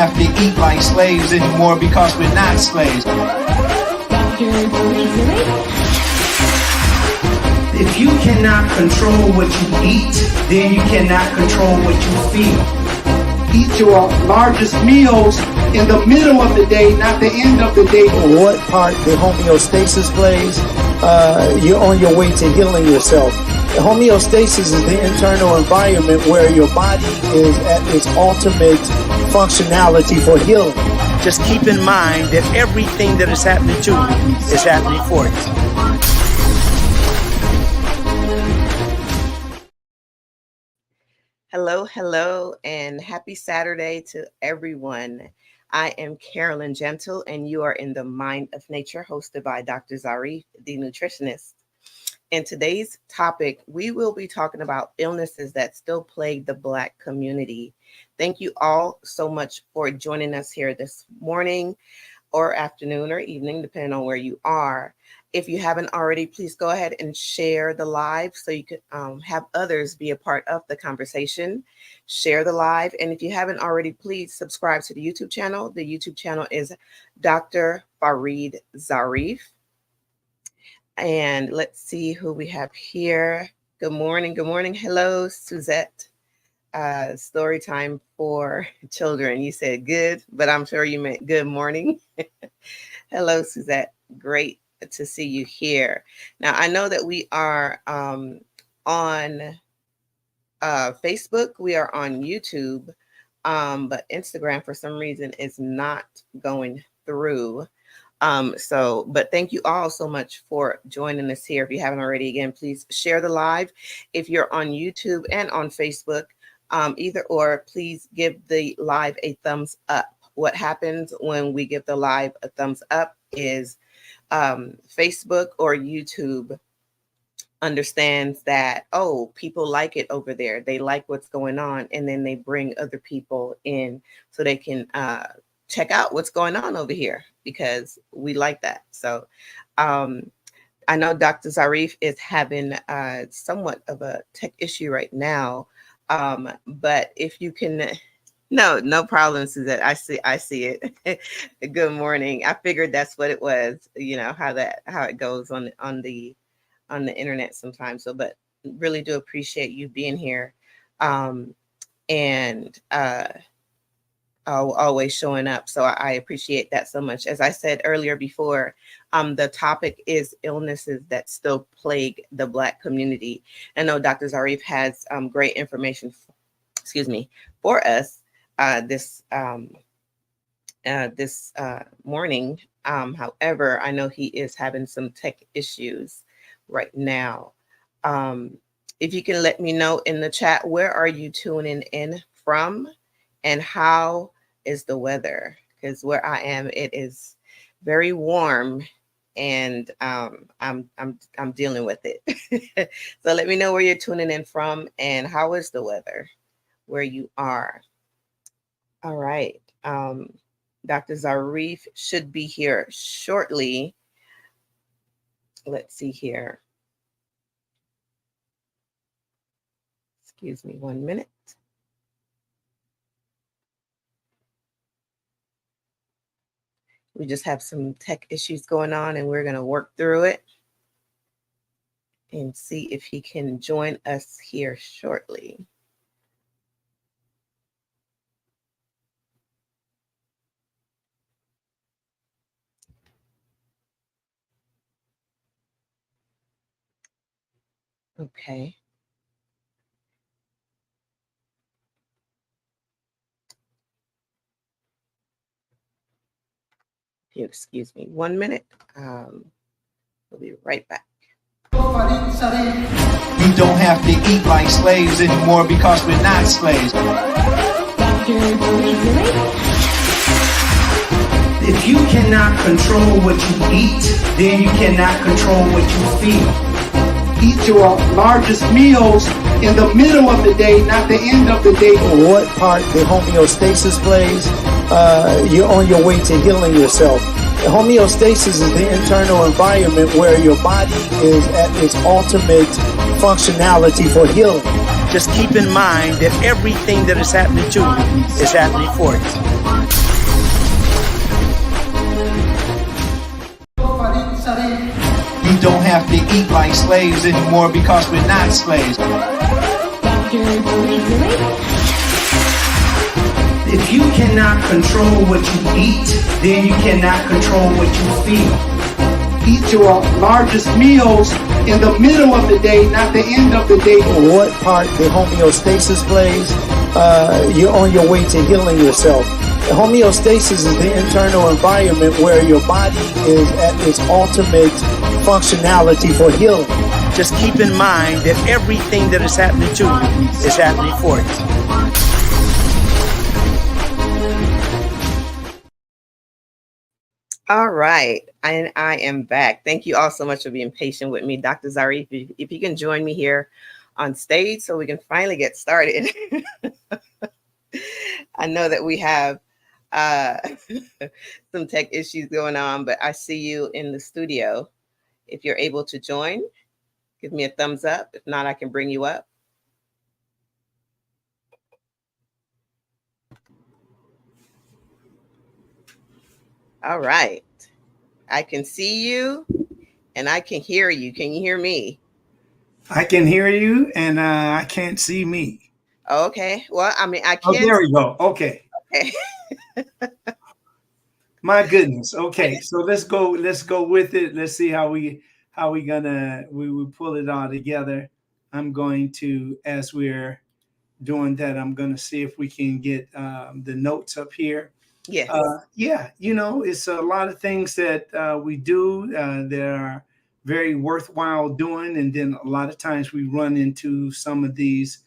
have to eat like slaves anymore because we're not slaves. If you cannot control what you eat, then you cannot control what you feel. Eat your largest meals in the middle of the day, not the end of the day. What part the homeostasis plays, you're on your way to healing yourself. The homeostasis is the internal environment where your body is at its ultimate functionality for healing. Just keep in mind that everything that is happening to you is happening for you. Hello, and happy Saturday to everyone. I am Carolyn Gentle, and you are in the Mind of Nature, hosted by Dr. Zarif, the nutritionist. In today's topic, we will be talking about illnesses that still plague the Black community. Thank you all so much for joining us here this morning or afternoon or evening, depending on where you are. If you haven't already, please go ahead and share the live so you can have others be a part of the conversation. Share the live. And if you haven't already, please subscribe to the YouTube channel. The YouTube channel is Dr. Farid Zarif. And let's see who we have here. Good morning. Hello, Suzette. Story time for children. You said good, but I'm sure you meant good morning. Hello, Suzette. Great to see you here. Now, I know that we are on Facebook, we are on YouTube, but Instagram for some reason is not going through. But thank you all so much for joining us here. If you haven't already, again, please share the live. If you're on YouTube and on Facebook, either or, please give the live a thumbs up. What happens when we give the live a thumbs up is Facebook or YouTube understands that, oh, people like it over there. They like what's going on. And then they bring other people in so they can check out what's going on over here because we like that. So I know Dr. Zarif is having somewhat of a tech issue right now. But if you can... No problem, Suzette. I see it. Good morning. I figured that's what it was. You know how it goes on the internet sometimes. So, but really do appreciate you being here, and always showing up. So I appreciate that so much. As I said earlier before, the topic is illnesses that still plague the Black community. I know Dr. Zarif has great information. For us. This morning. However, I know he is having some tech issues right now. If you can let me know in the chat, where are you tuning in from and how is the weather? Because where I am, it is very warm and I'm dealing with it. So let me know where you're tuning in from and how is the weather where you are. All right. Dr. Zarif should be here shortly. Let's see here. Excuse me 1 minute. We just have some tech issues going on and we're going to work through it and see if he can join us here shortly. Okay. If you excuse me 1 minute, we'll be right back. You don't have to eat like slaves anymore because we're not slaves. If you cannot control what you eat, then you cannot control what you feel. Eat your largest meals in the middle of the day, not the end of the day. What part the homeostasis plays, you're on your way to healing yourself. The homeostasis is the internal environment where your body is at its ultimate functionality for healing. Just keep in mind that everything that is happening to you is happening for you. You don't have to eat like slaves anymore because we're not slaves. If you cannot control what you eat, then you cannot control what you feel. Eat your largest meals in the middle of the day, not the end of the day. What part the homeostasis plays, you're on your way to healing yourself. The homeostasis is the internal environment where your body is at its ultimate functionality for healing. Just keep in mind that everything that is happening to you is happening for you. All right, and I am back. Thank you all so much for being patient with me, Dr. Zarif. If you can join me here on stage so we can finally get started. I know that we have some tech issues going on, but I see you in the studio. If you're able to join, give me a thumbs up. If not, I can bring you up. All right. I can see you and I can hear you. Can you hear me? I can hear you, and I can't see me. Okay. Well, I mean, I Oh, can. there we go. Okay. Okay. My goodness. Okay, so let's go with it. Let's see how we gonna we pull it all together. I'm going to, as we're doing that, I'm gonna see if we can get the notes up here. Yes. Yeah, it's a lot of things that we do that are very worthwhile doing, and then a lot of times we run into some of these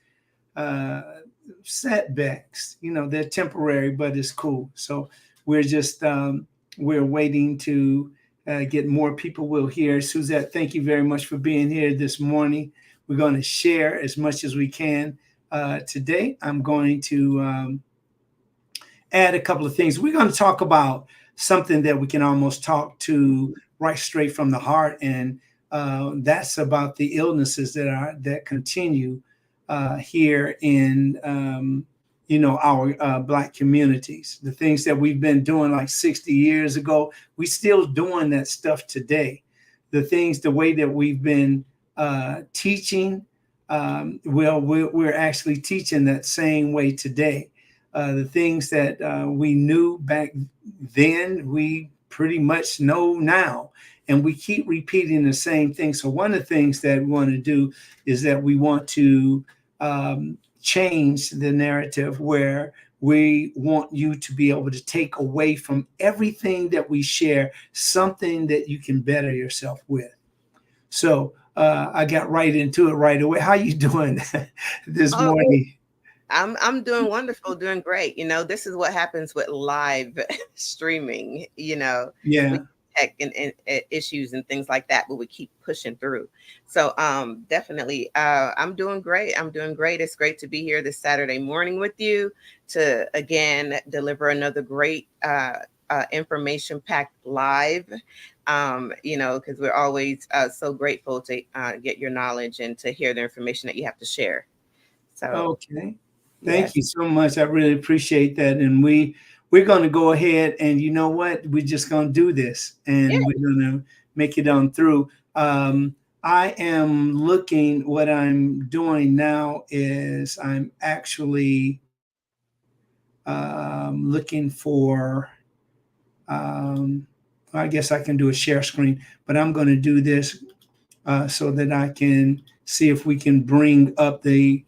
setbacks. They're temporary, but it's cool. So we're just we're waiting to get more people will hear. Suzette, thank you very much for being here this morning. We're going to share as much as we can today. I'm going to add a couple of things. We're going to talk about something that we can almost talk to right straight from the heart, and that's about the illnesses that continue here in our Black communities. The things that we've been doing like 60 years ago, we still doing that stuff today. The way that we've been teaching, we're actually teaching that same way today. The things that we knew back then, we pretty much know now, and we keep repeating the same thing. So one of the things that we want to do is that we want to change the narrative where we want you to be able to take away from everything that we share something that you can better yourself with. So I got right into it right away. How you doing this morning? I'm doing wonderful, doing great. This is what happens with live streaming, Yeah. with tech and issues and things like that, but we keep pushing through. So definitely I'm doing great. It's great to be here this Saturday morning with you to again deliver another great information packed live. Because we're always so grateful to get your knowledge and to hear the information that you have to share. So okay. Thank you so much. I really appreciate that. And we're going to go ahead, and you know what? We're just going to do this, and we're going to make it on through. I am looking, what I'm doing now is I'm actually looking for, I guess I can do a share screen, but I'm going to do this so that I can see if we can bring up the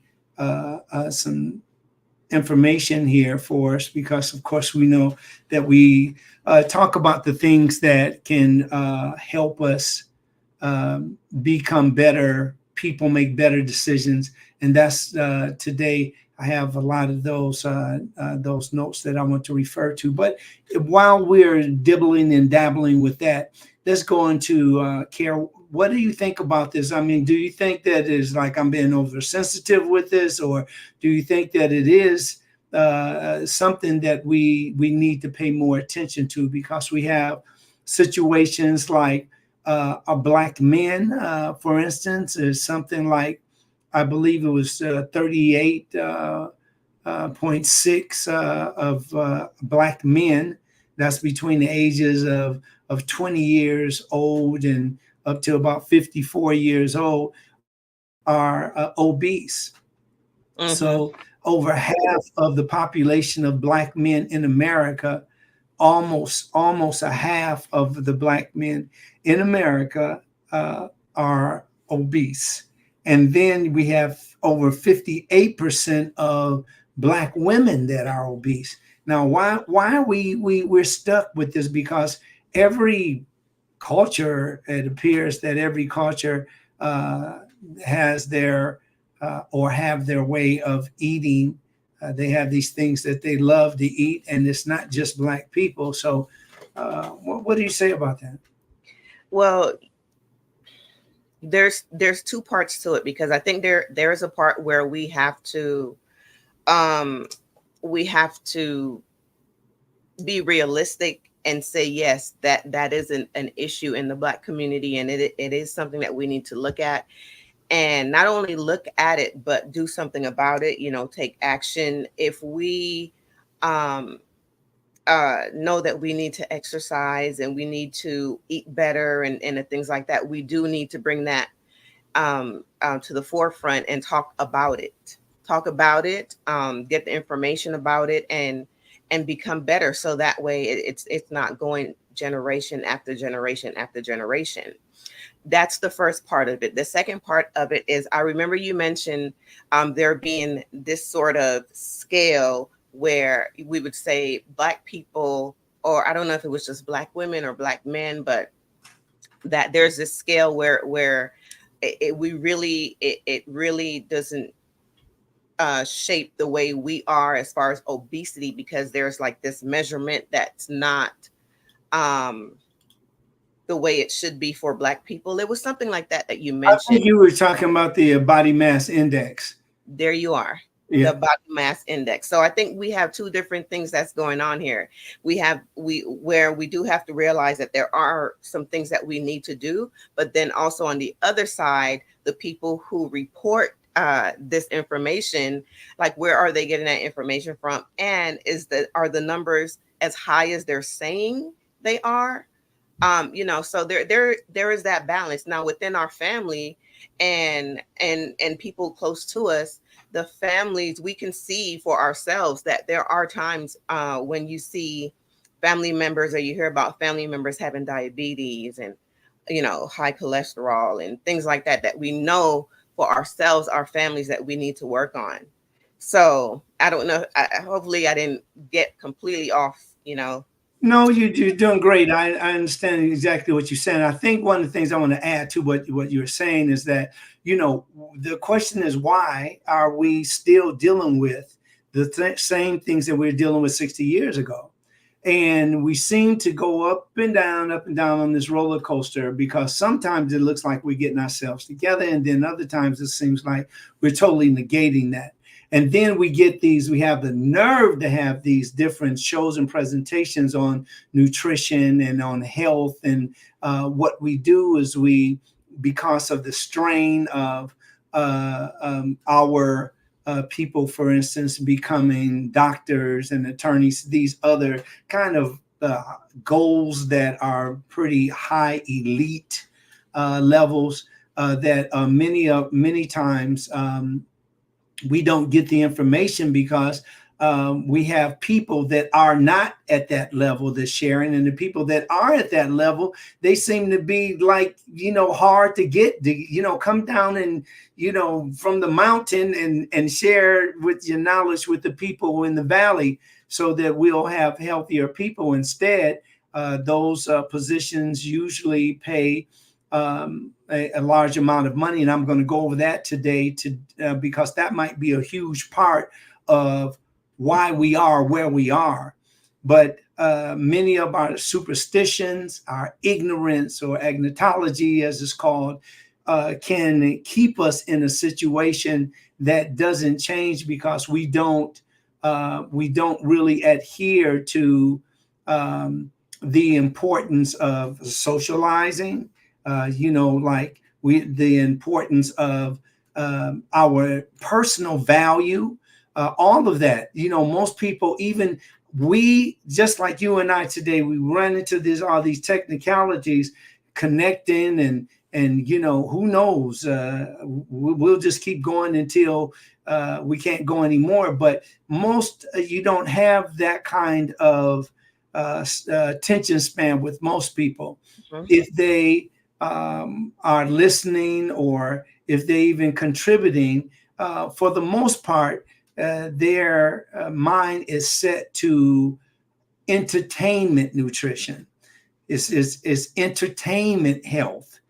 some information here for us, because of course we know that we talk about the things that can help us become better people, make better decisions, and that's today I have a lot of those notes that I want to refer to. But while we're dibbling and dabbling with that, let's go into Care. What do you think about this? I mean, do you think that is like I'm being oversensitive with this, or do you think that it is something that we need to pay more attention to, because we have situations like a Black men, for instance, is something like I believe it was 38.6 of black men. That's between the ages of 20 years old and up to about 54 years old are obese. Mm-hmm. So over half of the population of black men in America, almost a half of the black men in America are obese. And then we have over 58% of black women that are obese. Now, why are we're stuck with this? Because every culture, it appears that every culture uh, has their or have their way of eating. They have these things that they love to eat, and it's not just black people. So, what do you say about that? Well, there's two parts to it, because I think there is a part where um we have to be realistic and say, yes, that is an issue in the black community, and it is something that we need to look at, and not only look at it but do something about it, take action. If we um know that we need to exercise and we need to eat better, and things like that, we do need to bring that to the forefront and talk about it, get the information about it, and become better, so that way it's not going generation after generation after generation. That's the first part of it. The second part of it is, I remember you mentioned there being this sort of scale where we would say black people, or I don't know if it was just black women or black men, but that there's this scale where it really doesn't shape the way we are as far as obesity, because there's like this measurement that's not um the way it should be for black people. It was something like that you I think mentioned. you were talking about the body mass index. There you are, the Yeah. body mass index. So I think we have two different things that's going on here. We do have to realize that there are some things that we need to do, but then also on the other side, the people who report this information, like, where are they getting that information from, and are the numbers as high as they're saying they are? So there is that balance now within our family, and people close to us. The families, we can see for ourselves that there are times when you see family members, or you hear about family members having diabetes, and high cholesterol and things like that we know for ourselves, our families, that we need to work on. So I don't know, hopefully I didn't get completely off. No, you're doing great. I understand exactly what you're saying. I think one of the things I want to add to what you're saying is that, the question is, why are we still dealing with the same things that we are dealing with 60 years ago? And we seem to go up and down on this roller coaster, because sometimes it looks like we're getting ourselves together, and then other times it seems like we're totally negating that. And then we have the nerve to have these different shows and presentations on nutrition and on health. And what we do is, because of the strain of our people, for instance, becoming doctors and attorneys, these other kind of goals that are pretty high elite levels, that many times we don't get the information, because we have people that are not at that level that's sharing, and the people that are at that level, they seem to be like, hard to get to, come down and, from the mountain and share with your knowledge with the people in the valley, so that we'll have healthier people. Instead, those positions usually pay a large amount of money, and I'm going to go over that today because that might be a huge part of why we are where we are. But many of our superstitions, our ignorance, or agnotology, as it's called, can keep us in a situation that doesn't change, because we don't really adhere to the importance of socializing. The importance of our personal value, all of that. You know, most people, even we, just like you and I today, we run into all these technicalities, connecting, and you know, who knows, we'll just keep going until we can't go anymore. But most, you don't have that kind of attention span with most people. Mhm. If they are listening, or if they even contributing, for the most part, their mind is set to entertainment nutrition. It's entertainment health.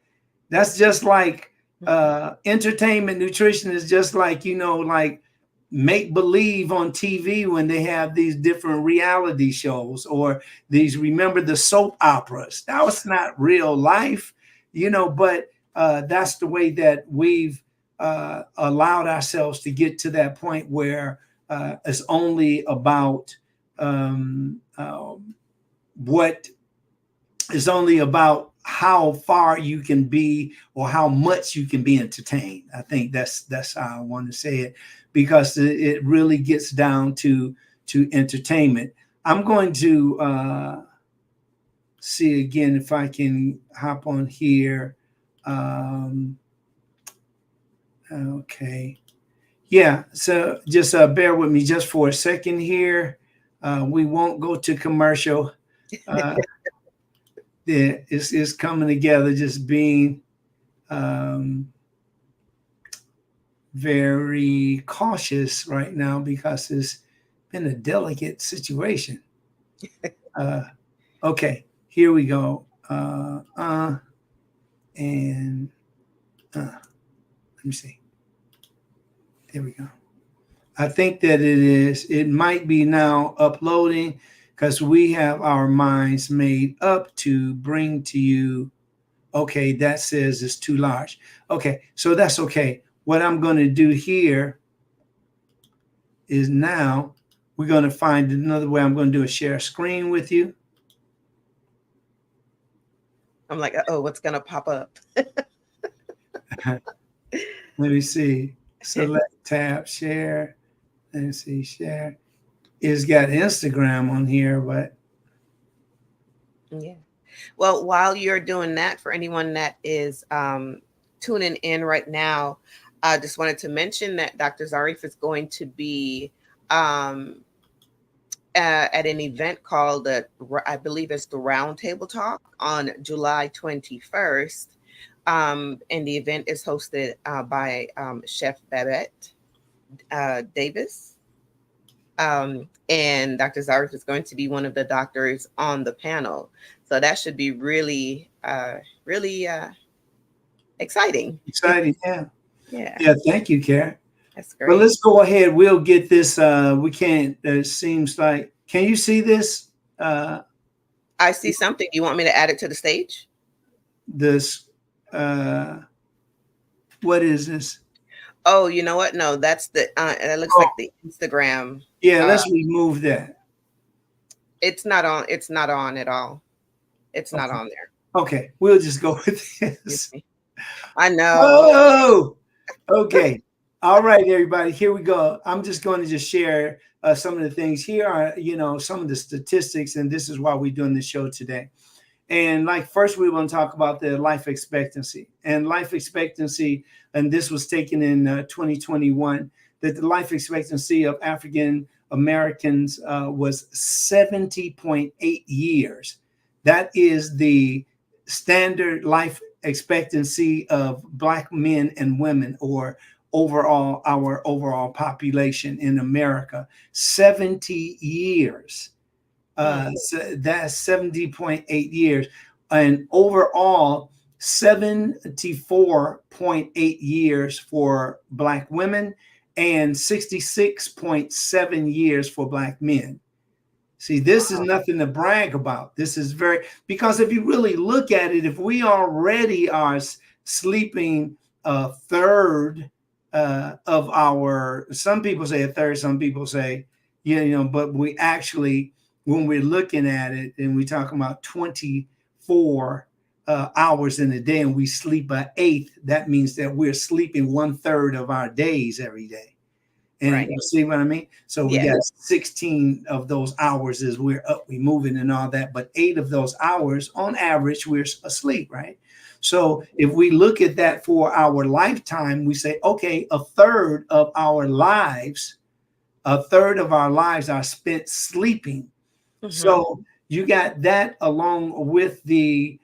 That's just like entertainment nutrition is just like, you know, like make believe on TV when they have these different reality shows, or these, remember the soap operas. That was not real life, you know, but that's the way that we've allowed ourselves to get to that point where it's only about what is only about how far you can be, or how much you can be entertained. I think that's how I want to say it, because it really gets down to entertainment. I'm going to see again if I can hop on here. Okay. Yeah, so just bear with me just for a second here. We won't go to commercial. It's coming together, just being very cautious right now, because it's been a delicate situation. Okay, here we go. Let me see. There we go. I think that it might be now uploading, because we have our minds made up to bring to you. Okay, that says it's too large. Okay, so that's okay. What I'm going to do here is now we're going to find another way. I'm going to do a share screen with you. I'm like, oh, what's gonna pop up? Let me see. Select tab, share. Let me see, share. It's got Instagram on here, but Yeah. Well, while you're doing that, for anyone that is tuning in right now, I just wanted to mention that Dr. Zarif is going to be at an event called, I believe it's the Roundtable Talk, on July 21st. And the event is hosted by Chef Babette Davis. And Dr. Zarif is going to be one of the doctors on the panel. So that should be really, really exciting. exciting. Yeah. Yeah. Yeah. Thank you, Karen. That's great. But let's go ahead. We'll get this. We can't. It seems like. Can you see this? I see something. You want me to add it to the stage? This. What is this? Oh, you know what? No, that's the. It looks like the Instagram. Yeah, let's remove that. It's not on. It's not on at all. It's not on there. Okay, we'll just go with this. I know. Oh, okay. All right, everybody. Here we go. I'm just going to just share some of the things. Here are, you know, some of the statistics, and this is why we're doing this show today. And like first, we want to talk about the life expectancy. And life expectancy, and this was taken in 2021, that the life expectancy of African Americans was 70.8 years. That is the standard life expectancy of Black men and women, or overall, our overall population in America. 70 years. So that's 70.8 years. And overall, 74.8 years for Black women and 66.7 years for Black men. See, this is nothing to brag about. This is because if you really look at it, if we already are sleeping a third of our, some people say a third, some people say, but we actually, when we're looking at it and we talk about 24 hours in a day and we sleep an eighth, that means that we're sleeping 1/3 of our days every day. And Right. you see what I mean? So we Yeah. got 16 of those hours is we're up, we moving and all that, but 8 of those hours on average, we're asleep, right? So if we look at that for our lifetime, we say, okay, a third of our lives are spent sleeping. So you got that along with the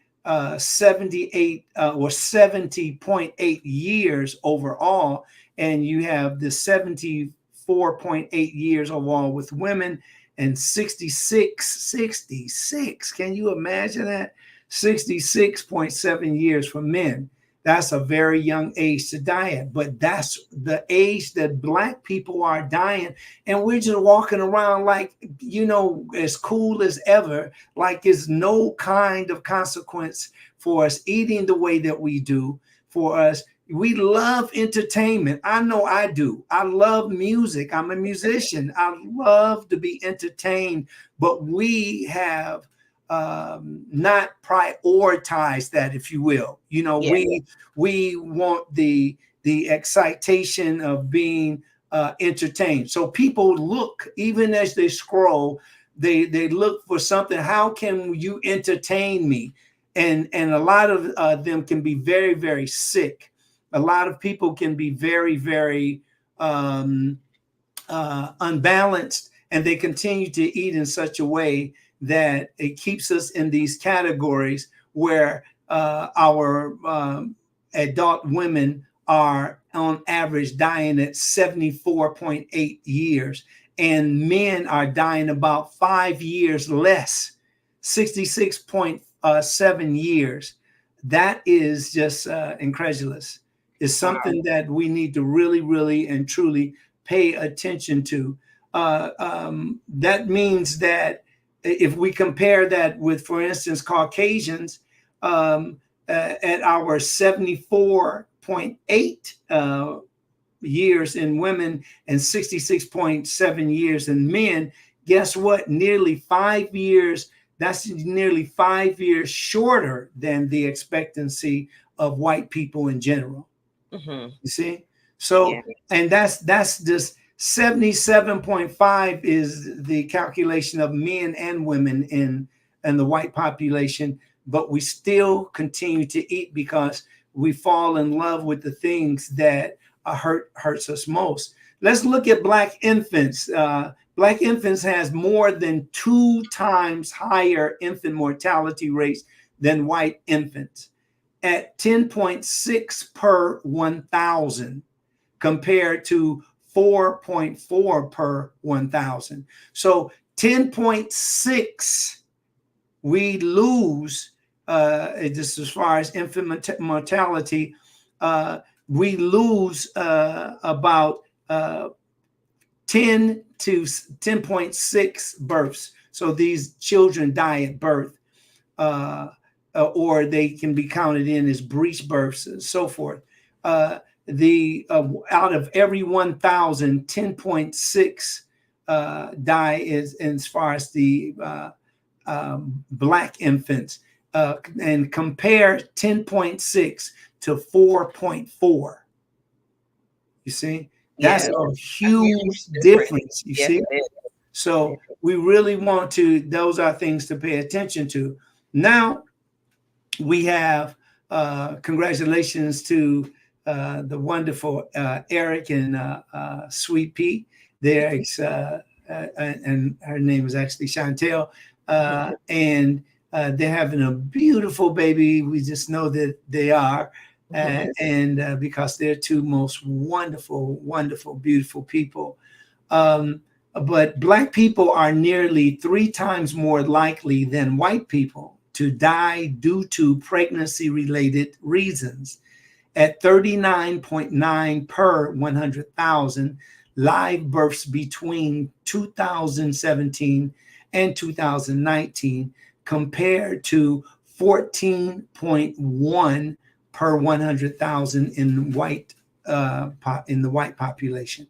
78 or 70.8 years overall, and you have the 74.8 years overall with women, and 66, can you imagine that? 66.7 years for men. That's a very young age to die at, but that's the age that Black people are dying. And we're just walking around like, you know, as cool as ever, like it's no kind of consequence for us eating the way that we do. For us, we love entertainment. I know I do. I love music. I'm a musician. I love to be entertained, but we have not prioritize that, if you will. You know, we want the excitation of being entertained. So people look, even as they scroll, they look for something. How can you entertain me? And a lot of them can be very, very sick. A lot of people can be very, very unbalanced, and they continue to eat in such a way that it keeps us in these categories where our adult women are on average dying at 74.8 years, and men are dying about 5 years less, 66.7 years. That is just incredulous. It's something that we need to really, really and truly pay attention to. That means that if we compare that with, for instance, Caucasians, at our 74.8 years in women and 66.7 years in men, guess what? Nearly 5 years. That's nearly 5 years shorter than the expectancy of white people in general. You see? So, and that's just 77.5 is the calculation of men and women in the white population, but we still continue to eat because we fall in love with the things that hurts us most. Let's look at Black infants. Black infants has more than 2 times higher infant mortality rates than white infants, at 10.6 per 1,000 compared to 4.4 per 1,000. So 10.6 we lose just as far as infant mortality. We lose about 10 to 10.6 births. So these children die at birth, or they can be counted in as breech births and so forth. Out of every 1,000, 10.6 die as far as the Black infants, and compare 10.6 to 4.4. You see, that's a huge difference. You see, so we really want to. Those are things to pay attention to. Now we have congratulations to the wonderful Eric and Sweet Pea. There's and her name is actually Chantel, and they're having a beautiful baby. We just know that they are, and because they're two most wonderful, wonderful, beautiful people. But Black people are nearly 3 times more likely than white people to die due to pregnancy-related reasons, at 39.9 per 100,000 live births between 2017 and 2019, compared to 14.1 per 100,000 in the white population.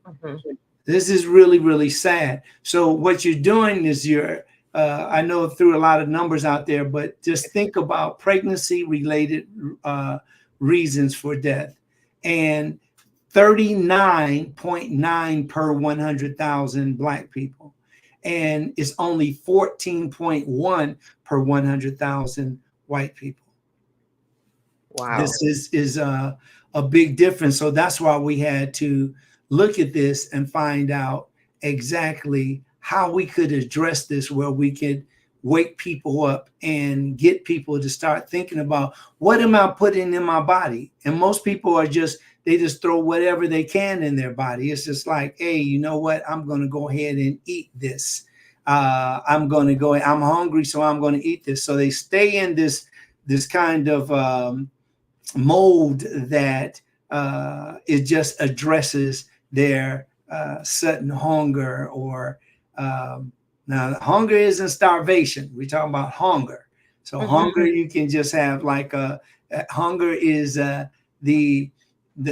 This is really, really sad. So what you're doing is you're I know threw a lot of numbers out there, but just think about pregnancy-related reasons for death. And 39.9 per 100,000 Black people. And it's only 14.1 per 100,000 white people. Wow. This is a big difference. So that's why we had to look at this and find out exactly how we could address this, where we could wake people up and get people to start thinking about, what am I putting in my body? And most people are they just throw whatever they can in their body. It's just like, hey, you know what? I'm going to go ahead and eat this. I'm hungry, so I'm going to eat this. So they stay in this kind of mold that it just addresses their sudden hunger, or now hunger isn't starvation. We're talking about hunger. So hunger, you can just have like hunger is the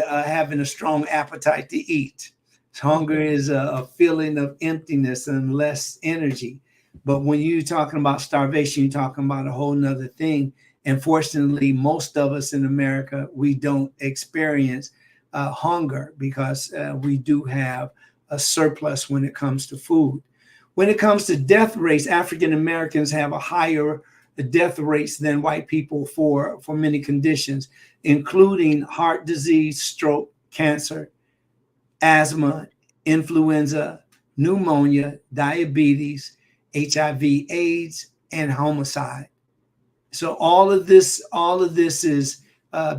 having a strong appetite to eat. So hunger is a feeling of emptiness and less energy. But when you're talking about starvation, you're talking about a whole nother thing. And fortunately, most of us in America, we don't experience hunger, because we do have a surplus when it comes to food. When it comes to death rates, African Americans have a higher death rates than white people for many conditions, including heart disease, stroke, cancer, asthma, influenza, pneumonia, diabetes, HIV/AIDS, and homicide. So all of this is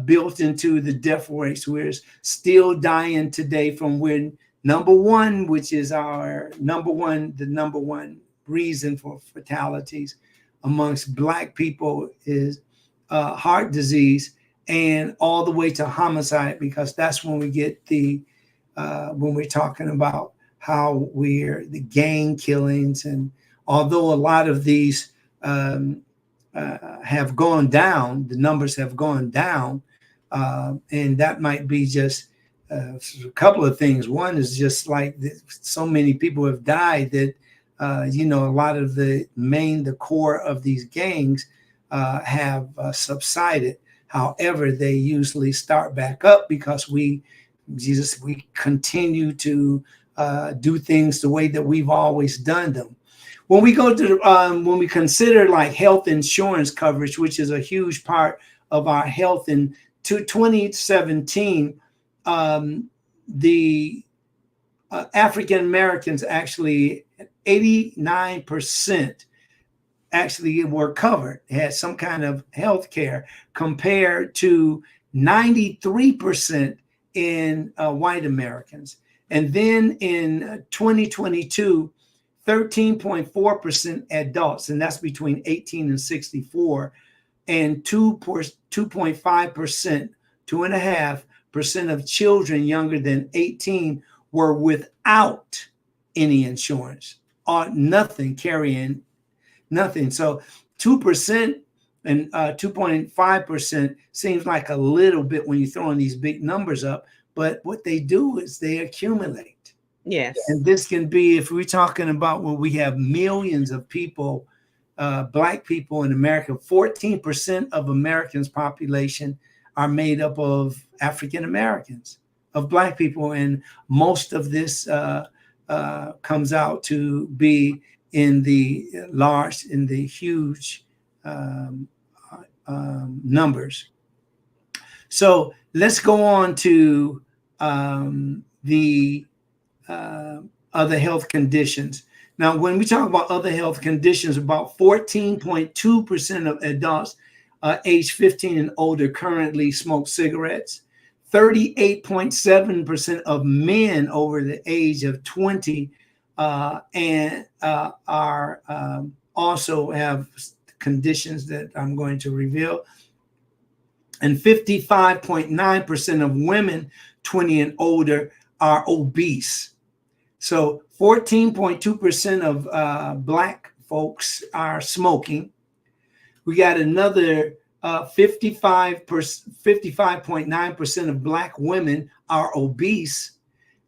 built into the death rates. We're still dying today from when number one, which is the number one reason for fatalities amongst Black people is heart disease, and all the way to homicide, because that's when we get when we're talking about how the gang killings. And although a lot of these have gone down, the numbers have gone down, and that might be just a couple of things. One is just like so many people have died that a lot of the core of these gangs have subsided. However, they usually start back up because we continue to do things the way that we've always done them. When we go to when we consider like health insurance coverage, which is a huge part of our health, in 2017, the African Americans actually 89% actually were covered, had some kind of health care, compared to 93% in white Americans. And then in 2022, 13.4% adults, and that's between 18 and 64, and 2.5%, 2.5% of children younger than 18 were without any insurance, or nothing, carrying nothing. So 2% and 2.5% seems like a little bit when you're throwing these big numbers up, but what they do is they accumulate. Yes. And this can be, if we're talking about where we have millions of people, Black people in America, 14% of Americans' population are made up of African Americans, of Black people. And most of this comes out to be in the huge numbers. So let's go on to the other health conditions. Now, when we talk about other health conditions, about 14.2% of adults age 15 and older currently smoke cigarettes. 38.7% of men over the age of 20 and are also have conditions that I'm going to reveal. And 55.9% of women 20 and older are obese. So 14.2% of Black folks are smoking. We got another 55.9% of Black women are obese,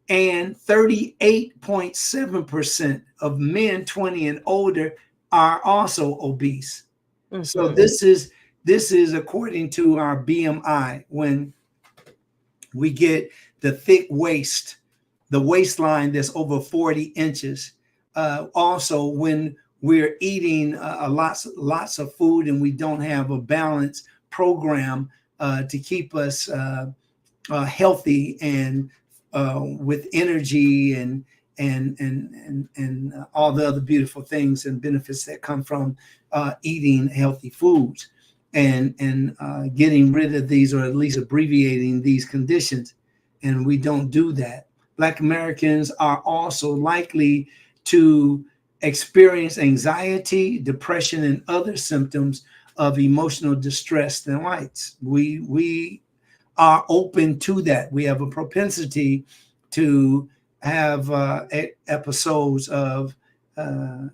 and 38.7% of men 20 and older are also obese. So Mhm. this is according to our BMI. When we get the thick waist, the waistline that's over 40 inches. Also, when we're eating lots of food and we don't have a balanced program to keep us healthy and with energy and all the other beautiful things and benefits that come from eating healthy foods and getting rid of these, or at least abbreviating these conditions. And we don't do that. Black Americans are also likely to experience anxiety, depression, and other symptoms of emotional distress than whites. We are open to that. We have a propensity to have episodes of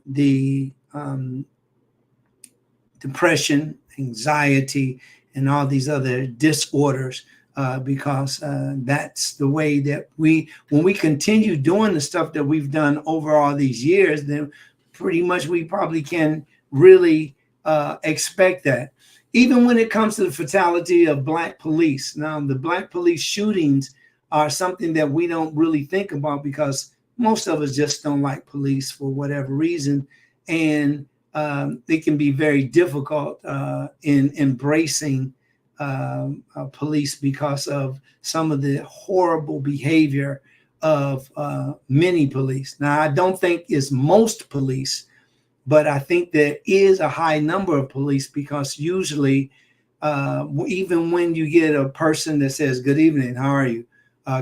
the depression, anxiety, and all these other disorders because that's the way that when we continue doing the stuff that we've done over all these years, then pretty much we probably can really expect that. Even when it comes to the fatality of Black police. Now, the Black police shootings are something that we don't really think about because most of us just don't like police for whatever reason. And it can be very difficult in embracing police because of some of the horrible behavior of many police. Now, I don't think it's most police, but I think there is a high number of police because usually, even when you get a person that says, "Good evening, how are you?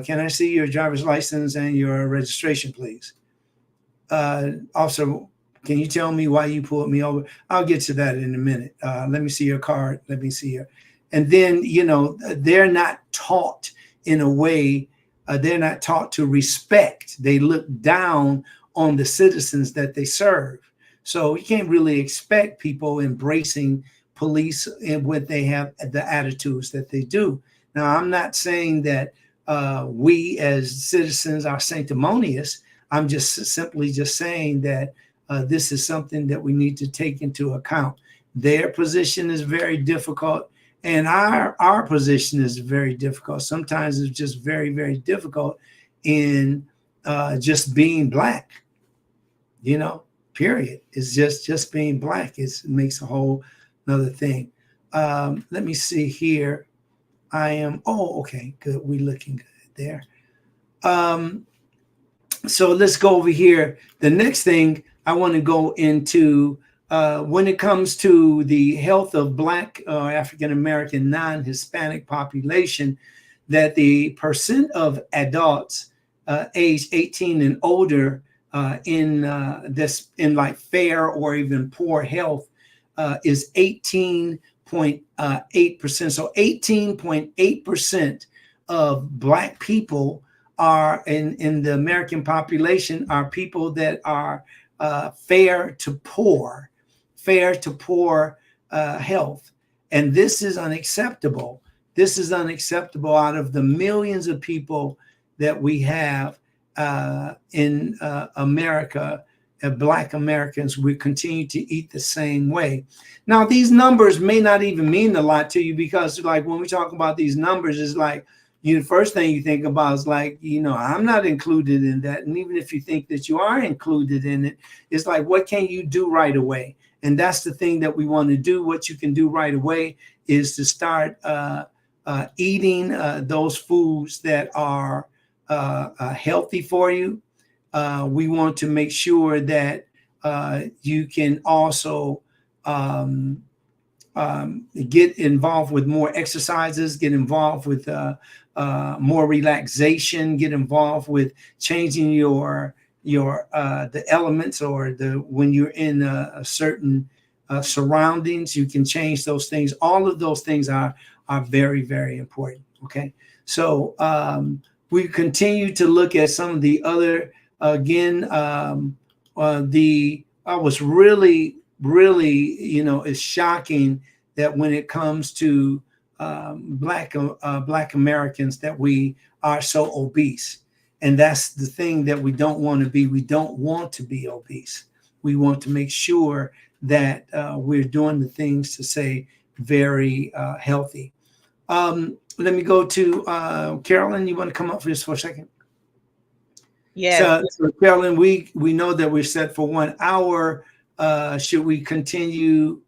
Can I see your driver's license and your registration, please? Officer, can you tell me why you pulled me over?" I'll get to that in a minute. Let me see your card. Let me see your. And then, they're not taught in a way, they're not taught to respect. They look down on the citizens that they serve. So you can't really expect people embracing police and when they have the attitudes that they do. Now, I'm not saying that we as citizens are sanctimonious. I'm just simply saying that this is something that we need to take into account. Their position is very difficult, and our position is very difficult. Sometimes it's just very, very difficult in just being Black, period. It's just being Black. It makes a whole another thing. Let me see here. Okay, good. We're looking good there. So let's go over here. The next thing I want to go into when it comes to the health of Black or African-American non-Hispanic population, that the percent of adults age 18 and older in like fair or even poor health is 18.8%. So 18.8% of Black people are in the American population are people that are fair to poor health. And this is unacceptable. This is unacceptable out of the millions of people that we have in America. Black Americans, we continue to eat the same way. Now, these numbers may not even mean a lot to you because, like, when we talk about these numbers, it's like, the first thing you think about is like, I'm not included in that. And even if you think that you are included in it, it's like, what can you do right away? And that's the thing that we want to do. What you can do right away is to start eating those foods that are healthy for you. We want to make sure that you can also get involved with more exercises, get involved with more relaxation, get involved with changing your the elements, or when you're in a certain surroundings, you can change those things. All of those things are very, very important. Okay, so we continue to look at some of the other. Again, I was really, it's shocking that when it comes to Black Americans, that we are so obese. And that's the thing that we don't want to be. We don't want to be obese. we want to make sure that we're doing the things to say very healthy. Let me go to Carolyn. You want to come up for this for a second? Yes. So Carolyn, we know that we're set for 1 hour. Should we continue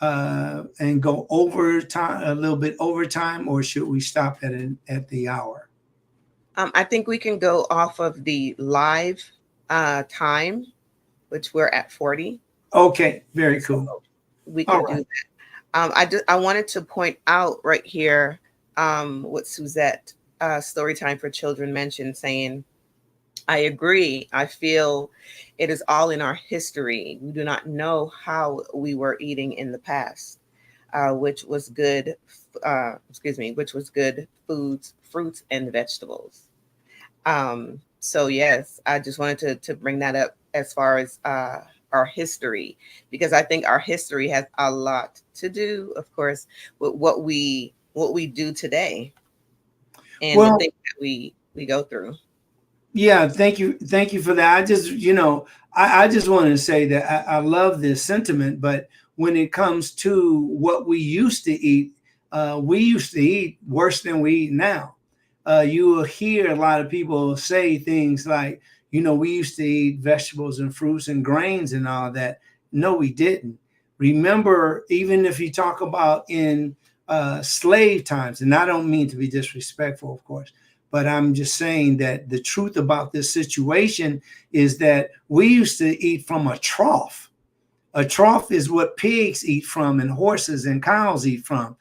and go overtime, a little bit overtime, or should we stop at the hour? I think we can go off of the live time, which we're at 40. Okay, very cool. So we can do that. I wanted to point out right here what Suzette, Storytime for Children, mentioned, saying, I agree. I feel it is all in our history. We do not know how we were eating in the past, which was good. Which was good foods, fruits, and vegetables. So yes, I just wanted to bring that up as far as our history, because I think our history has a lot to do, of course, with what we do today and the things that we go through. Yeah, thank you for that. I just, I just wanted to say that I love this sentiment, but when it comes to what we used to eat worse than we eat now. You will hear a lot of people say things like, we used to eat vegetables and fruits and grains and all that. No, we didn't. Remember, even if you talk about in slave times, and I don't mean to be disrespectful, of course, but I'm just saying that the truth about this situation is that we used to eat from a trough. A trough is what pigs eat from and horses and cows eat from.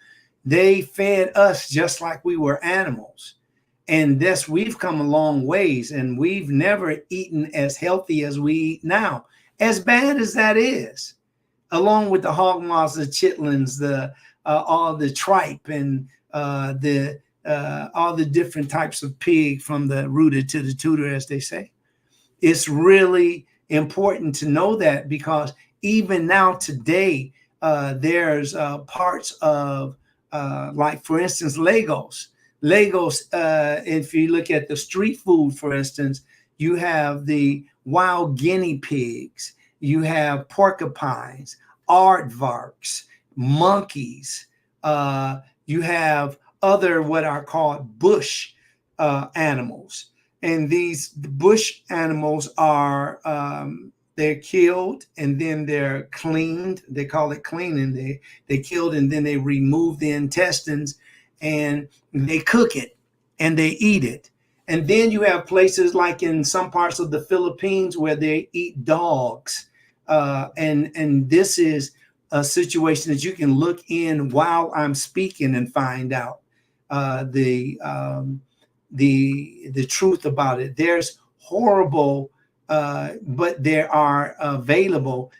They fed us just like we were animals. And thus we've come a long ways, and we've never eaten as healthy as we eat now, as bad as that is, along with the hog maws, the chitlins, all the tripe, and all the different types of pig, from the rooted to the tutor, as they say. It's really important to know that, because even now today, there's parts of, like, for instance, Legos, if you look at the street food, for instance, you have the wild guinea pigs, you have porcupines, aardvarks, monkeys, you have other what are called bush animals. And these bush animals are, they're killed and then they're cleaned. They call it cleaning. They killed and then they remove the intestines and they cook it and they eat it. And then you have places like in some parts of the Philippines where they eat dogs. And this is a situation that you can look in while I'm speaking and find out the truth about it. There's horrible, but there are available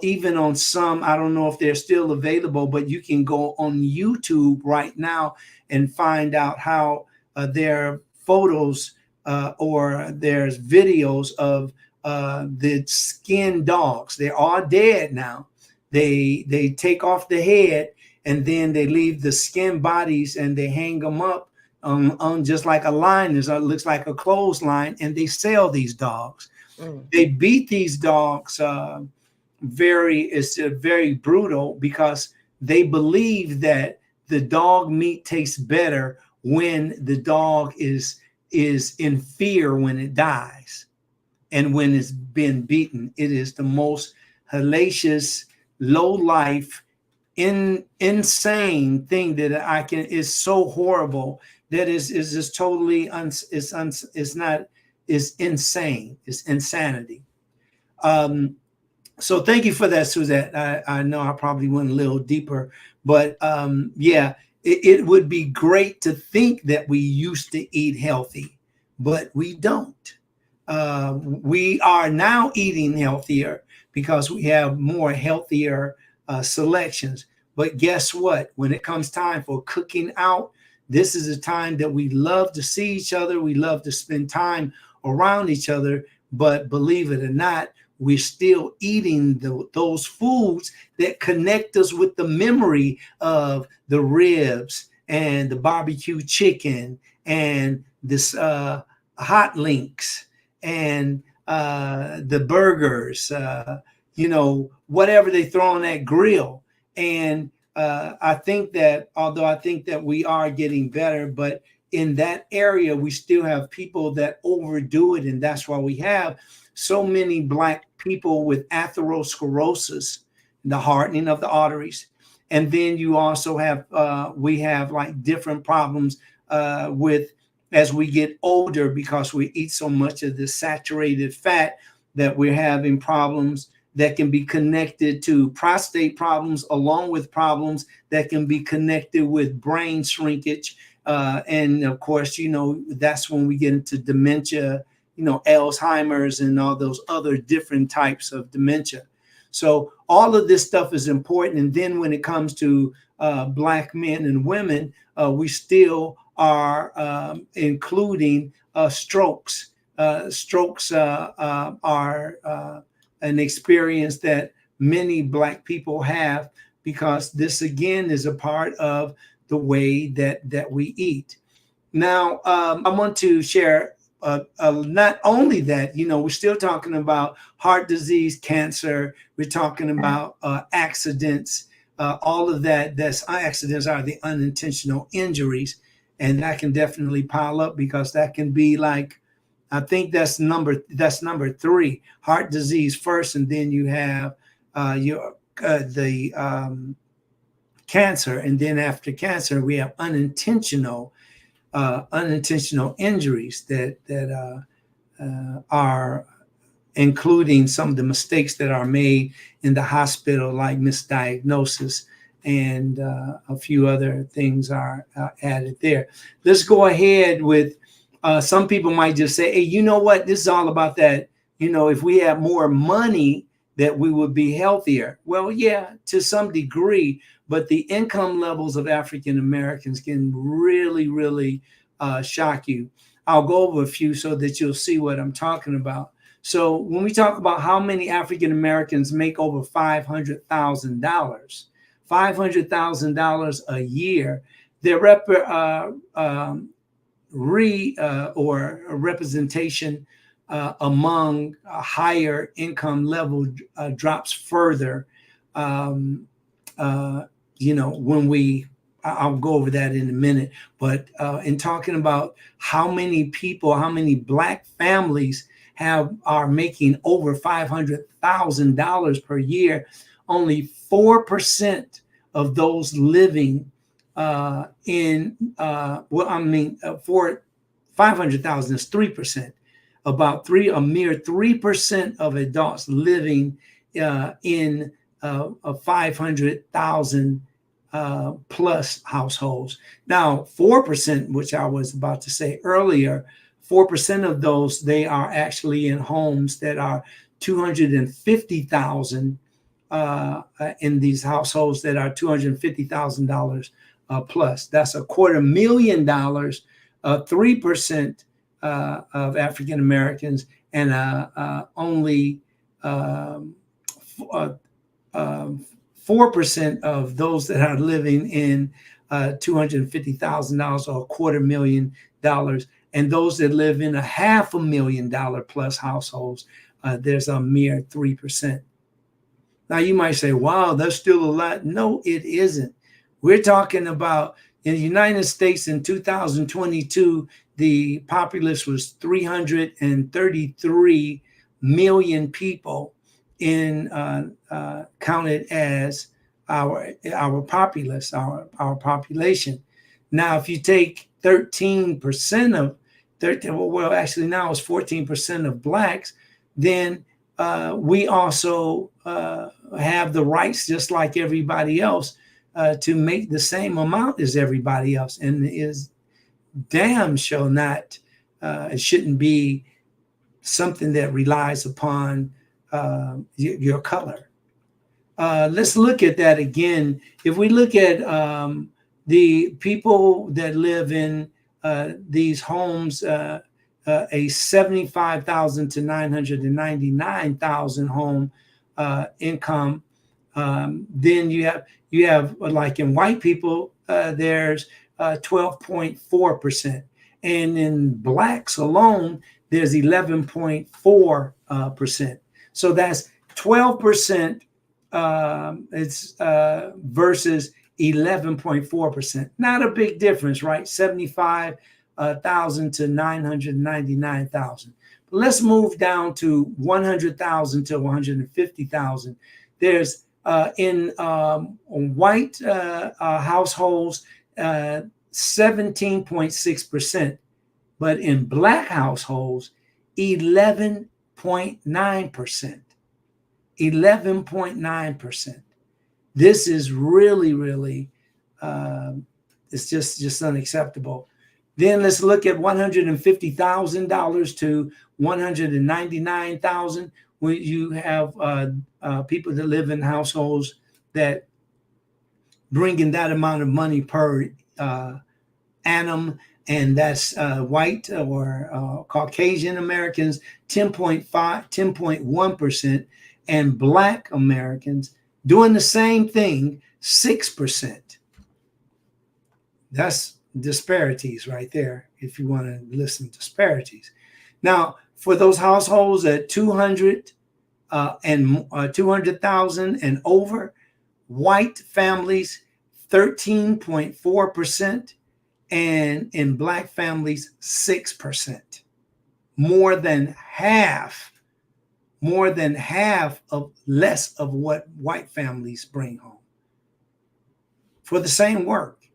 even on some. I don't know if they're still available, but you can go on YouTube right now and find out how there are photos or there's videos of the skinned dogs. They're all dead now. They take off the head and then they leave the skin bodies and they hang them up on just like a line. It looks like a clothesline, and they sell these dogs. They beat these dogs very brutal, because they believe that the dog meat tastes better when the dog is in fear when it dies. And when it's been beaten, it is the most hellacious, low life, insane thing that is so horrible that is just totally it's insane. It's insanity. So thank you for that, Suzette. I know I probably went a little deeper, but yeah, it would be great to think that we used to eat healthy, but we don't. We are now eating healthier because we have more healthier selections. But guess what? When it comes time for cooking out, this is a time that we love to see each other. We love to spend time around each other. But believe it or not, we're still eating those foods that connect us with the memory of the ribs and the barbecue chicken and this hot links and the burgers, whatever they throw on that grill. And I think that, although I think that we are getting better, but in that area, we still have people that overdo it. And that's why we have so many Black people with atherosclerosis, the hardening of the arteries. And then you also have, we have like different problems with, as we get older, because we eat so much of the saturated fat, that we're having problems that can be connected to prostate problems, along with problems that can be connected with brain shrinkage. And of course, that's when we get into dementia, Alzheimer's and all those other different types of dementia. So all of this stuff is important. And then when it comes to Black men and women, we still are including strokes. Strokes are an experience that many Black people have, because this again is a part of the way that we eat. Now, I want to share not only that, we're still talking about heart disease, cancer, we're talking about accidents, all of that. Accidents are the unintentional injuries, and that can definitely pile up, because that can be like, I think that's number 3, heart disease first, and then you have the cancer, and then after cancer we have unintentional injuries that are including some of the mistakes that are made in the hospital, like misdiagnosis, and a few other things are added there. Let's go ahead with some people might just say, hey, you know what? This is all about that. If we have more money, that we would be healthier. Well, yeah, to some degree, but the income levels of African Americans can really, really shock you. I'll go over a few so that you'll see what I'm talking about. So when we talk about how many African Americans make over $500,000, $500,000 a year, their representation among a higher income level drops further. When I'll go over that in a minute, but in talking about how many people, how many Black families are making over $500,000 per year, only 4% of those living for 500,000 is 3%. A mere 3% of adults living in 500,000 plus households. Now, 4%, which I was about to say earlier, 4% of those, they are actually in homes that are 250,000 in these households that are $250,000 plus. That's $250,000, 3% of African Americans, and only 4% of those that are living in $250,000 or $250,000, and those that live in $500,000 plus households, there's a mere 3%. Now you might say, wow, that's still a lot. No, it isn't. We're talking about in the United States in 2022, the populace was 333 million people counted as our populace, our population. Now, if you take 13% of actually now it's 14% of Blacks, then we also have the rights, just like everybody else, to make the same amount as everybody else, and is damn sure not. It shouldn't be something that relies upon your color. Let's look at that again. If we look at the people that live in these homes, a 75,000 to 999,000 home income, then you have like in white people, there's 12.4%, and in Blacks alone, there's 11.4%. So that's 12% it's versus 11.4%. Not a big difference, right? 75,000 to 999,000. But let's move down to 100,000 to 150,000. There's in white households 17.6%, but in black households 11.9%. 11.9%. This is really it's just unacceptable. Then let's look at $150,000 to $199,000. When you have people that live in households that bring in that amount of money per annum, and that's white or Caucasian Americans, 10.1%, and Black Americans doing the same thing, 6%. That's disparities right there, if you want to listen to disparities. Now, for those households at 200 and 200,000 and over, white families 13.4%, and in black families 6%. More than half of less of what white families bring home for the same work.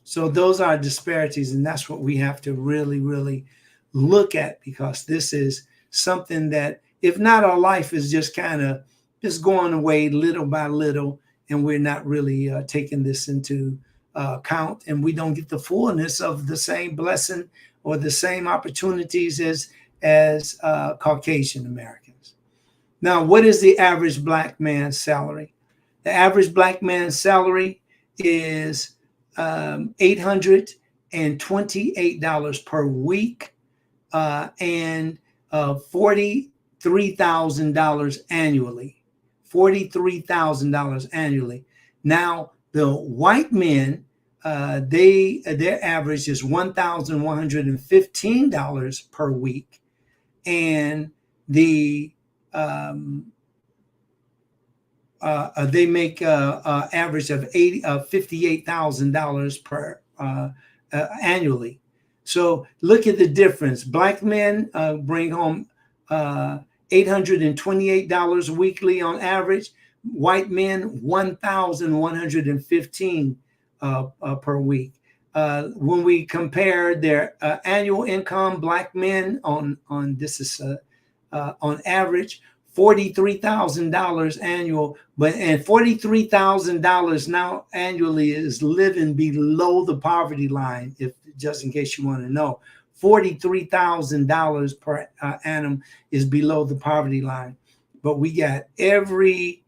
So those are disparities, and that's what we have to really look at, because this is something that, if not, our life is just kind of just going away little by little, and we're not really taking this into account, and we don't get the fullness of the same blessing or the same opportunities as Caucasian Americans. Now, what is the average black man's salary? The average black man's salary is $828 per week and $43,000 annually. $43,000 annually. Now, the white men, their average is $1,115 per week, and they make average of $58,000 per annually. So look at the difference. Black men bring home $828 weekly on average. White men $1,115 per week. When we compare their annual income, black men on average $43,000 annual, and $43,000 now annually is living below the poverty line. If just in case you want to know, $43,000 per annum is below the poverty line. But we got every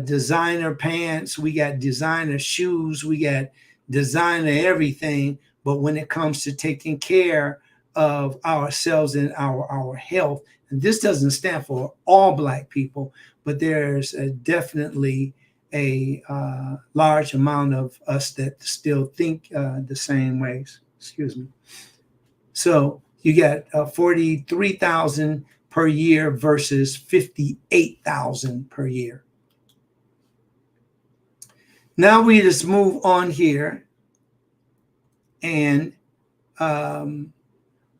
designer pants, we got designer shoes, we got designer everything. But when it comes to taking care of ourselves and our health, and this doesn't stand for all black people, but there's definitely a large amount of us that still think the same ways. Excuse me. So you got 43,000 per year versus 58,000 per year. Now we just move on here, and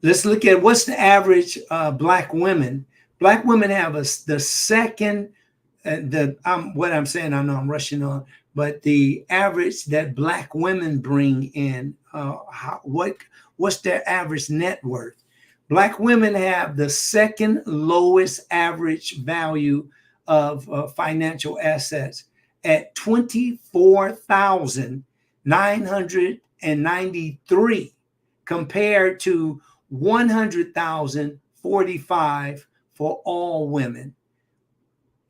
let's look at what's the average black women. Black women have the second. What I'm saying, I know I'm rushing on, but the average that black women bring in, what's their average net worth? Black women have the second lowest average value of financial assets at $24,993 compared to $100,045 for all women.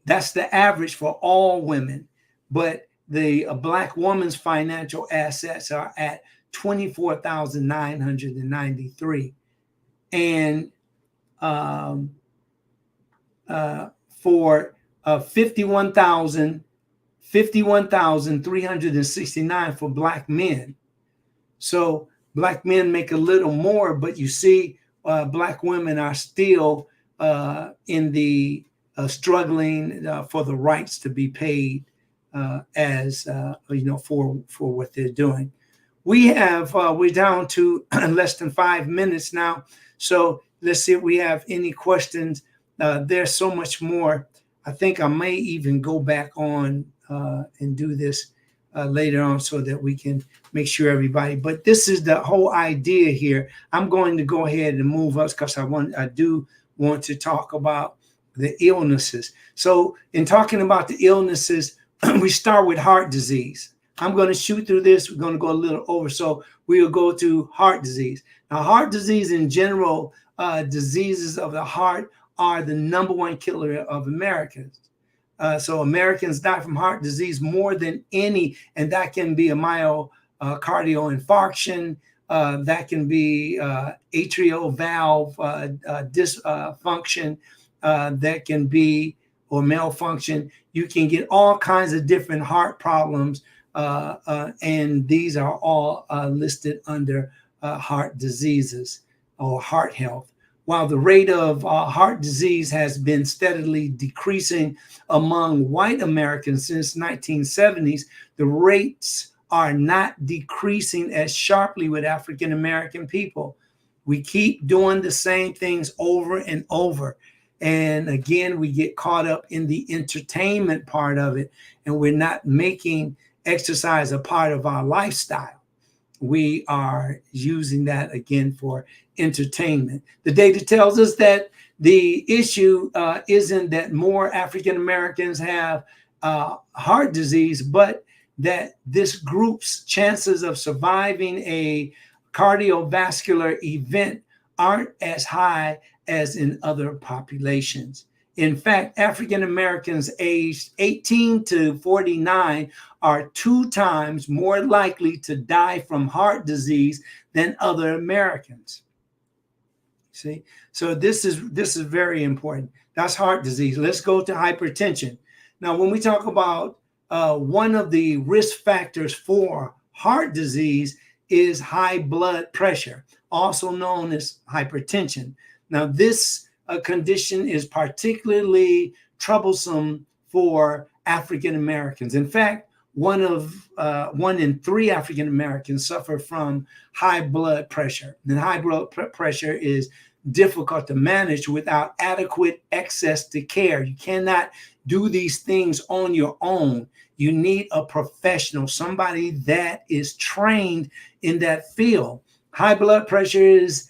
That's the average for all women. But the black woman's financial assets are at $24,993. And for 51,369 for black men. So black men make a little more, but you see black women are still in the struggling for the rights to be paid as for what they're doing. We're down to less than 5 minutes now, so let's see if we have any questions. There's so much more. I think I may even go back on and do this later on so that we can make sure everybody. But this is the whole idea here. I'm going to go ahead and move us because I do want to talk about the illnesses. So in talking about the illnesses, we start with heart disease. I'm going to shoot through this. We're going to go a little over. So we'll go to heart disease. Now, heart disease in general, diseases of the heart are the #1 killer of Americans. So Americans die from heart disease more than any, and that can be a myocardial infarction, that can be atrial valve dysfunction, that can be or malfunction. You can get all kinds of different heart problems, and these are all listed under heart diseases or heart health. While the rate of heart disease has been steadily decreasing among white Americans since 1970s, the rates are not decreasing as sharply with African American people. We keep doing the same things over and over. And again, we get caught up in the entertainment part of it, and we're not making exercise a part of our lifestyle. We are using that again for entertainment. The data tells us that the issue isn't that more African Americans have heart disease, but that this group's chances of surviving a cardiovascular event aren't as high as in other populations. In fact, African Americans aged 18 to 49 are 2 times more likely to die from heart disease than other Americans. See, so this is very important. That's heart disease. Let's go to hypertension. Now, when we talk about one of the risk factors for heart disease is high blood pressure, also known as hypertension. Now, this condition is particularly troublesome for African Americans. In fact, 1 in 3 African Americans suffer from high blood pressure. And high blood pressure is difficult to manage without adequate access to care. You cannot do these things on your own. You need a professional, somebody that is trained in that field. High blood pressure is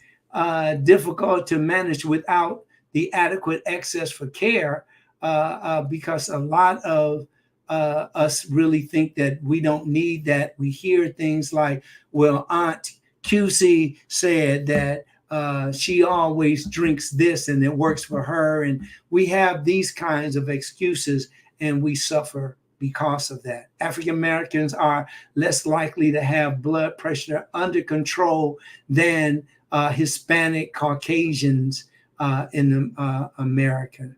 difficult to manage without the adequate access for care because a lot of us really think that we don't need that. We hear things like, well, Aunt QC said that she always drinks this and it works for her. And we have these kinds of excuses and we suffer because of that. African Americans are less likely to have blood pressure under control than Hispanic Caucasians in America.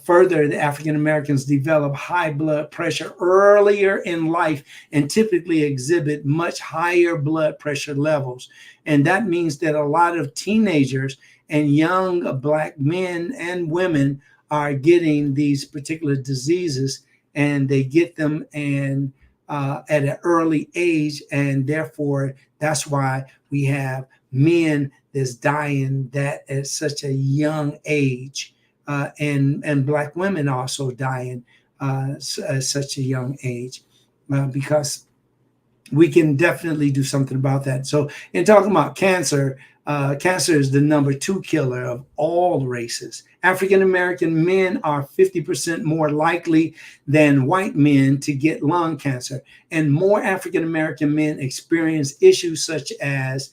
Further, the African Americans develop high blood pressure earlier in life and typically exhibit much higher blood pressure levels. And that means that a lot of teenagers and young Black men and women are getting these particular diseases, and they get them and at an early age, and therefore that's why we have men that's dying that at such a young age. And Black women also dying at such a young age because we can definitely do something about that. So in talking about cancer, cancer is the #2 killer of all races. African American men are 50% more likely than white men to get lung cancer, and more African American men experience issues such as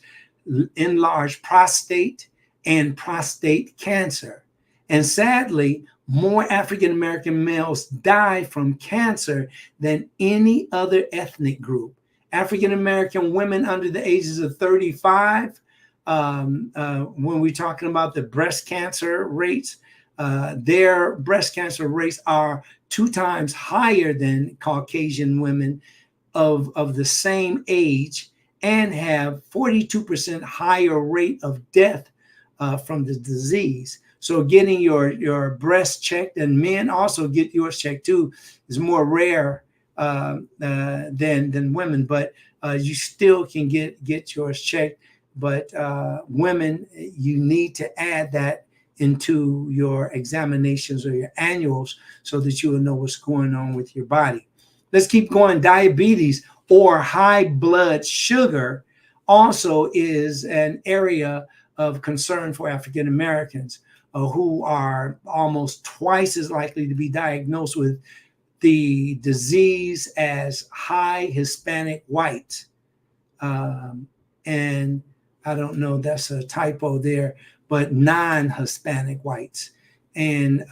enlarged prostate and prostate cancer. And sadly, more African American males die from cancer than any other ethnic group. African American women under the ages of 35, when we're talking about the breast cancer rates, their breast cancer rates are 2 times higher than Caucasian women of the same age, and have 42% higher rate of death from the disease. So getting your breast checked, and men also get yours checked too, is more rare than women, but you still can get yours checked. But women, you need to add that into your examinations or your annuals so that you will know what's going on with your body. Let's keep going. Diabetes or high blood sugar also is an area of concern for African Americans who are almost twice as likely to be diagnosed with the disease as high Hispanic white. And I don't know, that's a typo there, but non-Hispanic whites. And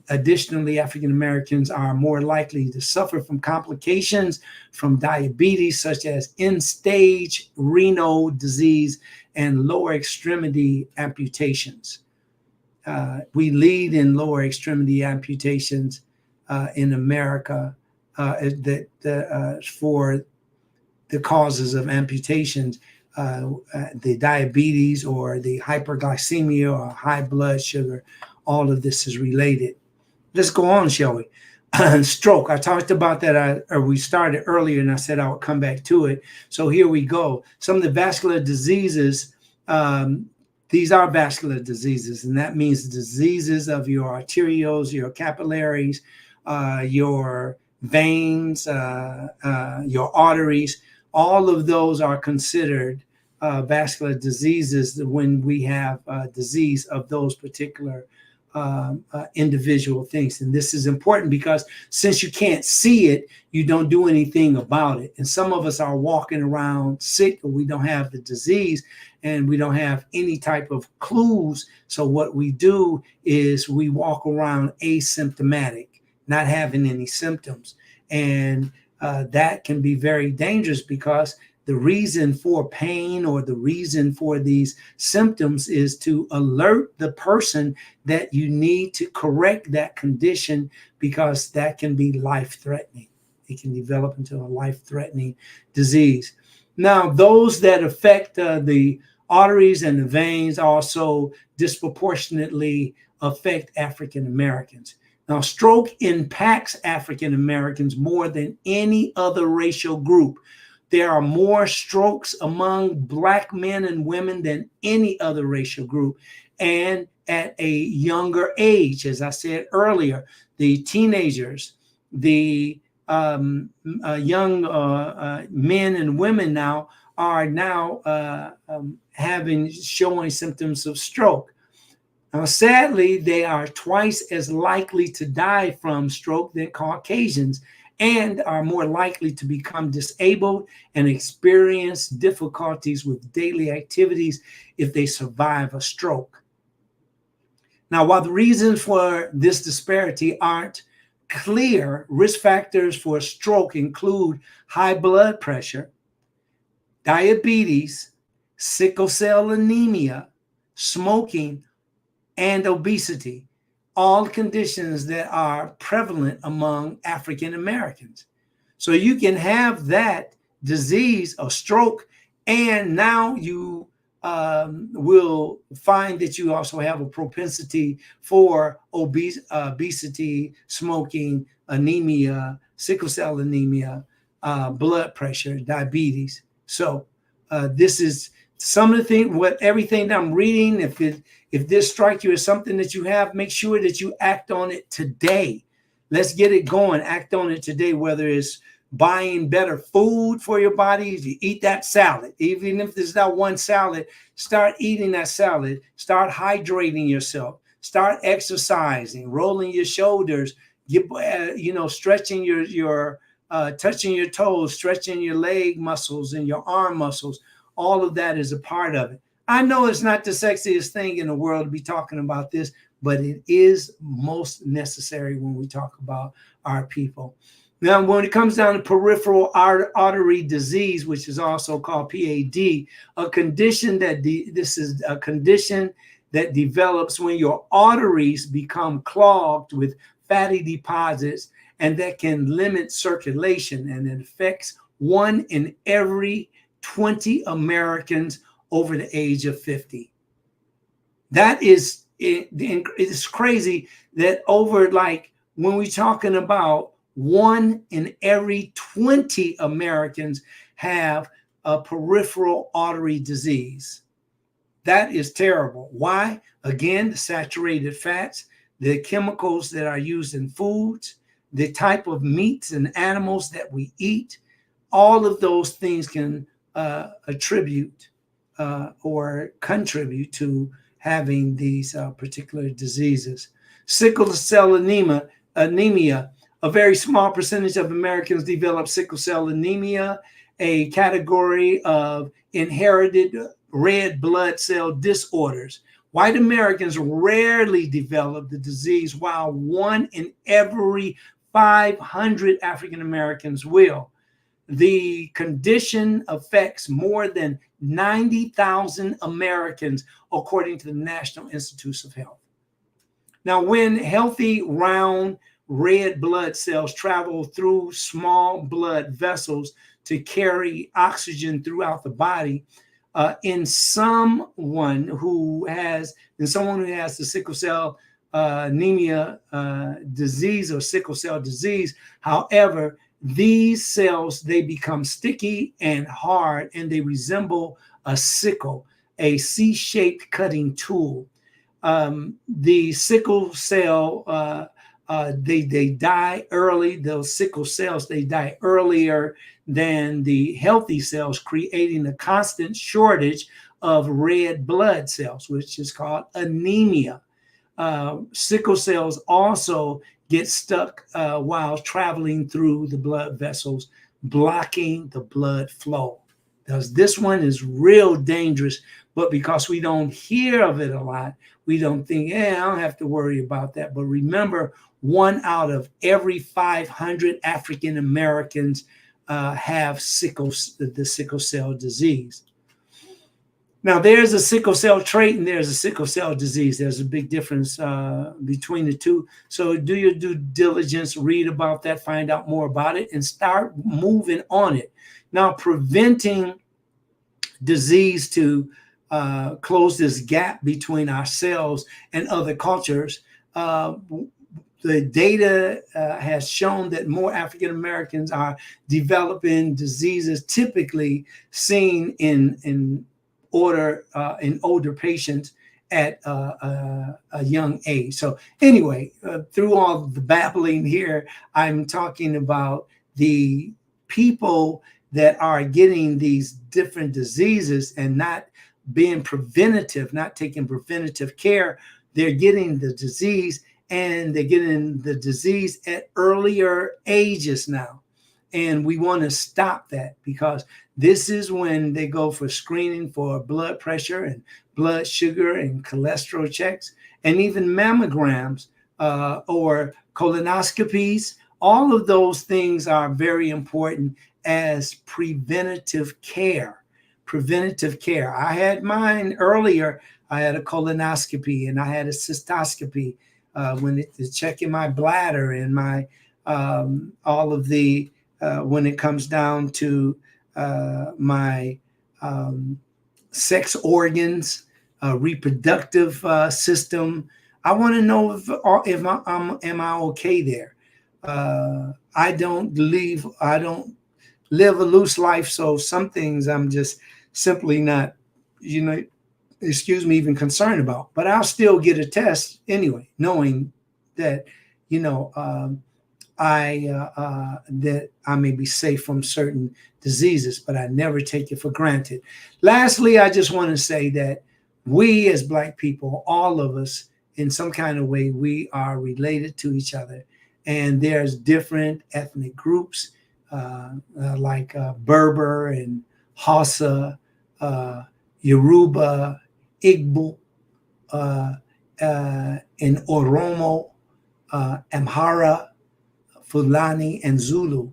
additionally, African Americans are more likely to suffer from complications from diabetes, such as end-stage renal disease and lower extremity amputations. We lead in lower extremity amputations in America for the causes of amputations. The diabetes or the hyperglycemia or high blood sugar, all of this is related. Let's go on, shall we? Stroke. I talked about that, or we started earlier, and I said I would come back to it. So here we go. Some of the vascular diseases, these are vascular diseases, and that means diseases of your arterioles, your capillaries, your veins, your arteries. All of those are considered vascular diseases when we have disease of those particular individual things. And this is important because since you can't see it, you don't do anything about it. And some of us are walking around sick, or we don't have the disease and we don't have any type of clues. So what we do is we walk around asymptomatic, not having any symptoms. And that can be very dangerous because the reason for pain or the reason for these symptoms is to alert the person that you need to correct that condition, because that can be life-threatening. It can develop into a life-threatening disease. Now, those that affect the arteries and the veins also disproportionately affect African Americans. Now, stroke impacts African Americans more than any other racial group. There are more strokes among Black men and women than any other racial group, and at a younger age. As I said earlier, the teenagers, the young men and women now are showing symptoms of stroke. Now, sadly, they are twice as likely to die from stroke than Caucasians, and are more likely to become disabled and experience difficulties with daily activities if they survive a stroke. Now, while the reasons for this disparity aren't clear, risk factors for stroke include high blood pressure, diabetes, sickle cell anemia, smoking, and obesity, all conditions that are prevalent among African Americans. So you can have that disease or stroke, and now you will find that you also have a propensity for obesity, smoking, anemia, sickle cell anemia, blood pressure, diabetes. So this is some of the things, everything that I'm reading. If this strikes you as something that you have, make sure that you act on it today. Let's get it going. Act on it today, whether it's buying better food for your body. You eat that salad. Even if there's not one salad, start eating that salad. Start hydrating yourself. Start exercising, rolling your shoulders, stretching your touching your toes, stretching your leg muscles and your arm muscles. All of that is a part of it. I know it's not the sexiest thing in the world to be talking about this, but it is most necessary when we talk about our people. Now, when it comes down to peripheral artery disease, which is also called PAD, a condition that develops when your arteries become clogged with fatty deposits, and that can limit circulation, and it affects 1 in every 20 Americans over the age of 50. That is it's crazy that over, like, when we're talking about 1 in every 20 Americans have a peripheral artery disease. That is terrible. Why? Again, the saturated fats, the chemicals that are used in foods, the type of meats and animals that we eat, all of those things can attribute or contribute to having these particular diseases. Sickle cell anemia, a very small percentage of Americans develop sickle cell anemia, a category of inherited red blood cell disorders. White Americans rarely develop the disease, while 1 in every 500 African Americans will. The condition affects more than 90,000 Americans, according to the National Institutes of Health. Now, when healthy, round, red blood cells travel through small blood vessels to carry oxygen throughout the body, in someone who has the sickle cell anemia disease or sickle cell disease, however, these cells, they become sticky and hard, and they resemble a sickle, a C-shaped cutting tool. The sickle cell, they die early. Those sickle cells, they die earlier than the healthy cells, creating a constant shortage of red blood cells, which is called anemia. Sickle cells also get stuck while traveling through the blood vessels, blocking the blood flow. Because this one is real dangerous, but because we don't hear of it a lot, we don't think, I don't have to worry about that. But remember, 1 out of every 500 African Americans have the sickle cell disease. Now, there's a sickle cell trait and there's a sickle cell disease. There's a big difference between the two. So do your due diligence, read about that, find out more about it, and start moving on it. Now, preventing disease to close this gap between ourselves and other cultures, the data has shown that more African Americans are developing diseases typically seen in older patients at a young age. So anyway, through all the babbling here, I'm talking about the people that are getting these different diseases and not being preventative, not taking preventative care. They're getting the disease, and they're getting the disease at earlier ages now. And we want to stop that, because this is when they go for screening for blood pressure and blood sugar and cholesterol checks, and even mammograms or colonoscopies. All of those things are very important as preventative care. Preventative care. I had mine earlier. I had a colonoscopy and I had a cystoscopy when it's checking my bladder and my all of the when it comes down to my sex organs, reproductive system. I want to know if am I okay there. I don't live a loose life, so some things I'm just simply not, excuse me, even concerned about. But I'll still get a test anyway, knowing that, that I may be safe from certain diseases, but I never take it for granted. Lastly, I just want to say that we as Black people, all of us, in some kind of way, we are related to each other. And there's different ethnic groups like Berber and Hausa, Yoruba, Igbo, and Oromo, Amhara, Fulani, and Zulu.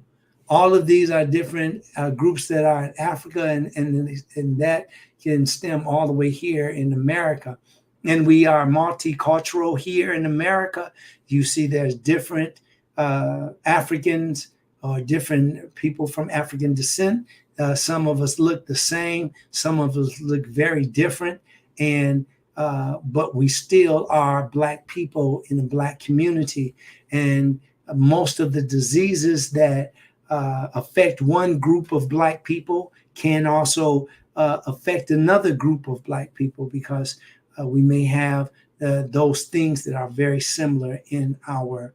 All of these are different groups that are in Africa, and that can stem all the way here in America. And we are multicultural here in America. You see there's different Africans or different people from African descent. Some of us look the same. Some of us look very different. And but we still are Black people in the Black community. And most of the diseases that affect one group of Black people can also affect another group of Black people, because we may have those things that are very similar in our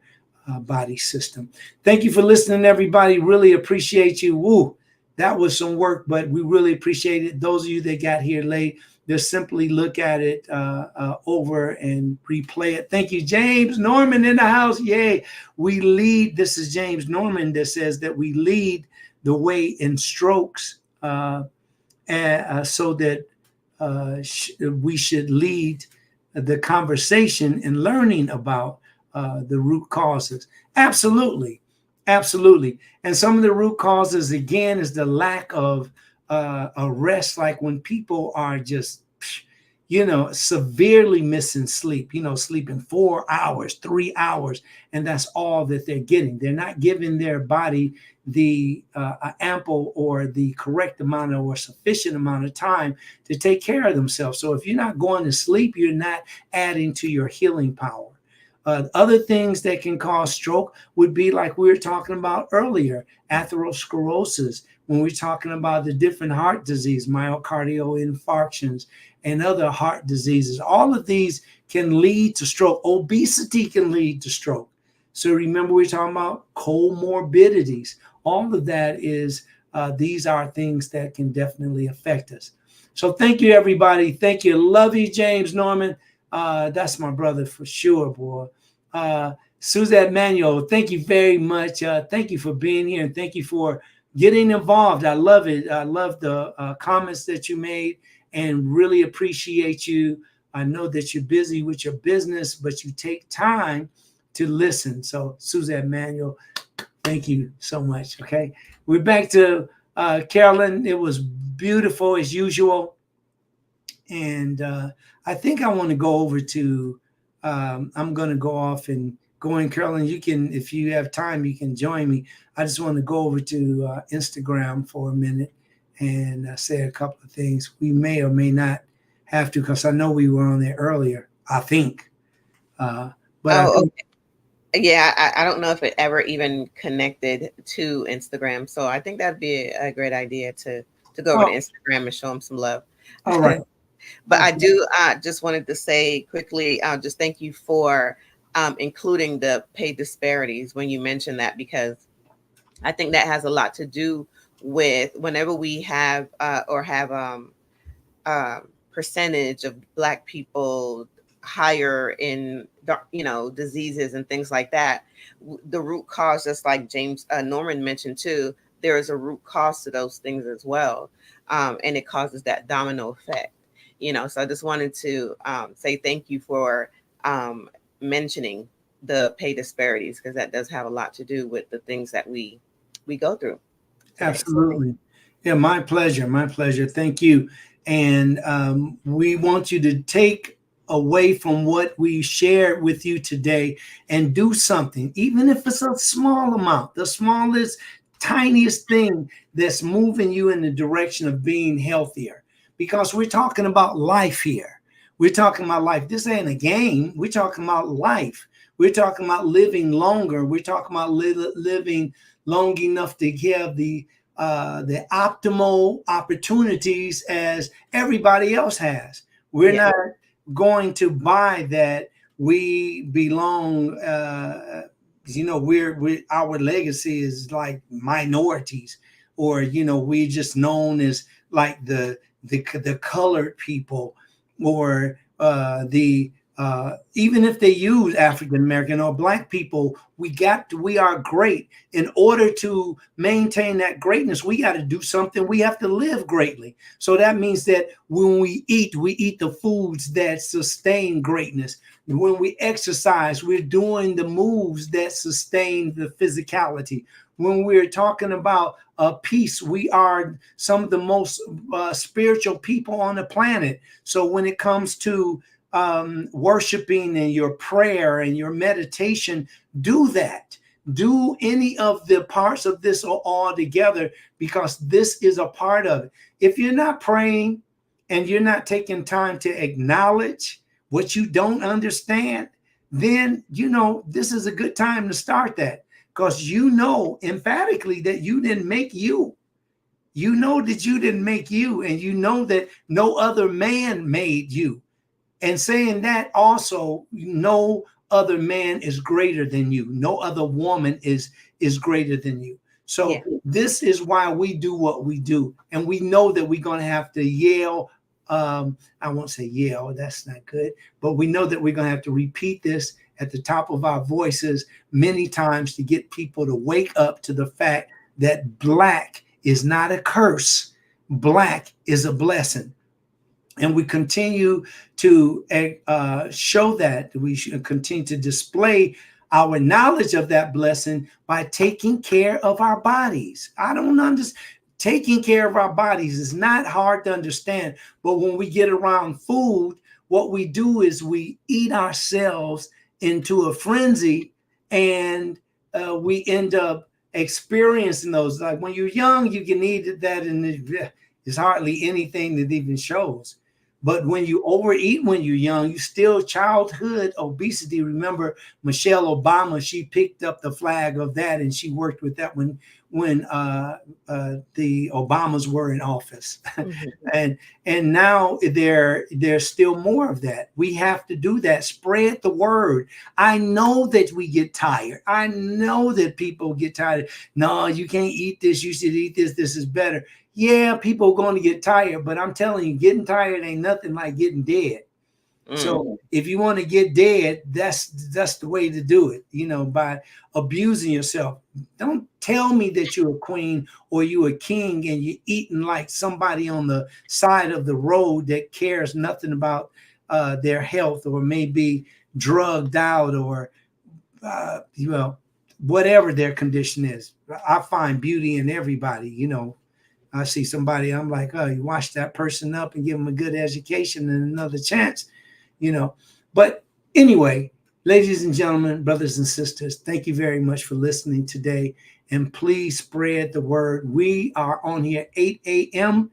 body system. Thank you for listening, everybody. Really appreciate you. Woo, that was some work, but we really appreciate it. Those of you that got here late, just simply look at it over and replay it. Thank you, James Norman in the house. Yay. We lead. This is James Norman that says that we lead the way in strokes, so that we should lead the conversation and learning about the root causes. Absolutely. Absolutely. And some of the root causes, again, is the lack of a rest. Like when people are just, severely missing sleep, sleeping 4 hours, 3 hours, and that's all that they're getting. They're not giving their body the ample or the correct amount or sufficient amount of time to take care of themselves. So if you're not going to sleep, you're not adding to your healing power. Other things that can cause stroke would be like we were talking about earlier, atherosclerosis, when we're talking about the different heart disease, myocardial infarctions, and other heart diseases. All of these can lead to stroke. Obesity can lead to stroke. So remember, we're talking about comorbidities. All of that is, these are things that can definitely affect us. So thank you, everybody. Thank you. Love you, James Norman. That's my brother for sure, boy. Suzette Manuel, thank you very much. Thank you for being here, and thank you for getting involved. I love it. I love the comments that you made, and really appreciate you. I know that you're busy with your business, but you take time to listen. So Suzette Manuel, thank you so much. Okay, we're back to Carolyn. It was beautiful as usual. And I think I want to go over to, I'm going to go off and go in. Carolyn, you can, if you have time, you can join me. I just want to go over to Instagram for a minute and say a couple of things. We may or may not have to, because I know we were on there earlier, I think. But okay. Yeah, I don't know if it ever even connected to Instagram. So I think that'd be a great idea to go over to Instagram and show them some love. All right. But I do just wanted to say quickly, just thank you for including the pay disparities when you mentioned that, because I think that has a lot to do with whenever we have percentage of Black people higher in diseases and things like that. The root cause, just like James Norman mentioned too, there is a root cause to those things as well, and it causes that domino effect. So I just wanted to say thank you for mentioning the pay disparities, because that does have a lot to do with the things that we go through. Absolutely. Yeah, my pleasure. My pleasure. Thank you. And we want you to take away from what we shared with you today and do something, even if it's a small amount, the smallest, tiniest thing that's moving you in the direction of being healthier. Because we're talking about life here. We're talking about life. This ain't a game. We're talking about life. We're talking about living longer. We're talking about living long enough to give the optimal opportunities as everybody else has. We're not going to buy that we belong. We're our legacy is like minorities, or we're just known as like the colored people, or even if they use African American or Black people, we are great. In order to maintain that greatness, we got to do something. We have to live greatly. So that means that when we eat the foods that sustain greatness. When we exercise, we're doing the moves that sustain the physicality. When we're talking about peace, we are some of the most spiritual people on the planet. So when it comes to worshiping and your prayer and your meditation, do that. Do any of the parts of this all together, because this is a part of it. If you're not praying, and you're not taking time to acknowledge what you don't understand, then this is a good time to start that, because emphatically that you didn't make you. You know that you didn't make you, and you know that no other man made you. And saying that also, no other man is greater than you. No other woman is greater than you. So this is why we do what we do. And we know that we're going to have to yell. I won't say yell, that's not good. But we know that we're going to have to repeat this at the top of our voices many times to get people to wake up to the fact that Black is not a curse. Black is a blessing. And we continue to show that. We should continue to display our knowledge of that blessing by taking care of our bodies. I don't understand. Taking care of our bodies is not hard to understand. But when we get around food, what we do is we eat ourselves into a frenzy, and we end up experiencing those. Like when you're young, you can eat that, and there's hardly anything that even shows. But when you overeat when you're young, you still childhood obesity. Remember Michelle Obama, she picked up the flag of that, and she worked with that when the Obamas were in office. Mm-hmm. and now there's still more of that. We have to do that. Spread the word. I know that we get tired. I know that people get tired. No, you can't eat this. You should eat this. This is better. Yeah, people are going to get tired, but I'm telling you, getting tired ain't nothing like getting dead. So if you want to get dead, that's the way to do it, by abusing yourself. Don't tell me that you're a queen or you're a king and you're eating like somebody on the side of the road that cares nothing about their health, or maybe drugged out, or whatever their condition is. I find beauty in everybody. I see somebody, I'm like, oh, you wash that person up and give them a good education and another chance, But anyway, ladies and gentlemen, brothers and sisters, thank you very much for listening today. And please spread the word. We are on here 8 a.m.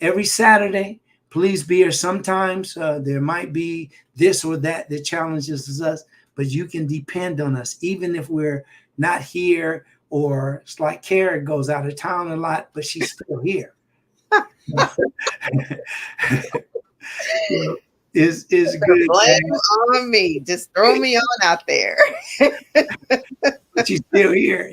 every Saturday. Please be here. Sometimes there might be this or that challenges us, but you can depend on us, even if we're not here. Or it's like Kara goes out of town a lot, but she's still here. Is good. Blame on me. Just throw me on out there. She's still here,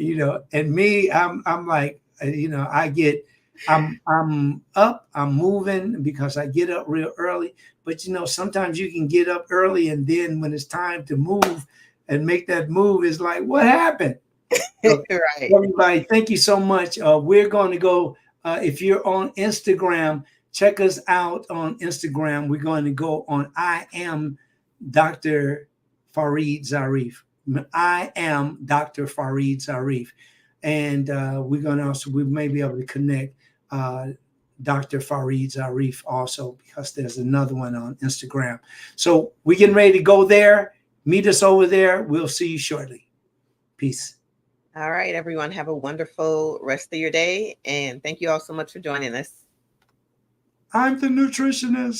And me, I'm like, I'm up, I'm moving because I get up real early. But sometimes you can get up early, and then when it's time to move and make that move, it's like, what happened? So, right. Everybody, thank you so much. We're going to go, if you're on Instagram, check us out on Instagram. We're going to go on I am Dr. Fareed Zarif. I am Dr. Fareed Zarif. And we're going to we may be able to connect Dr. Fareed Zarif also, because there's another one on Instagram. So we're getting ready to go there. Meet us over there. We'll see you shortly. Peace. All right, everyone. Have a wonderful rest of your day. And thank you all so much for joining us. I'm the nutritionist.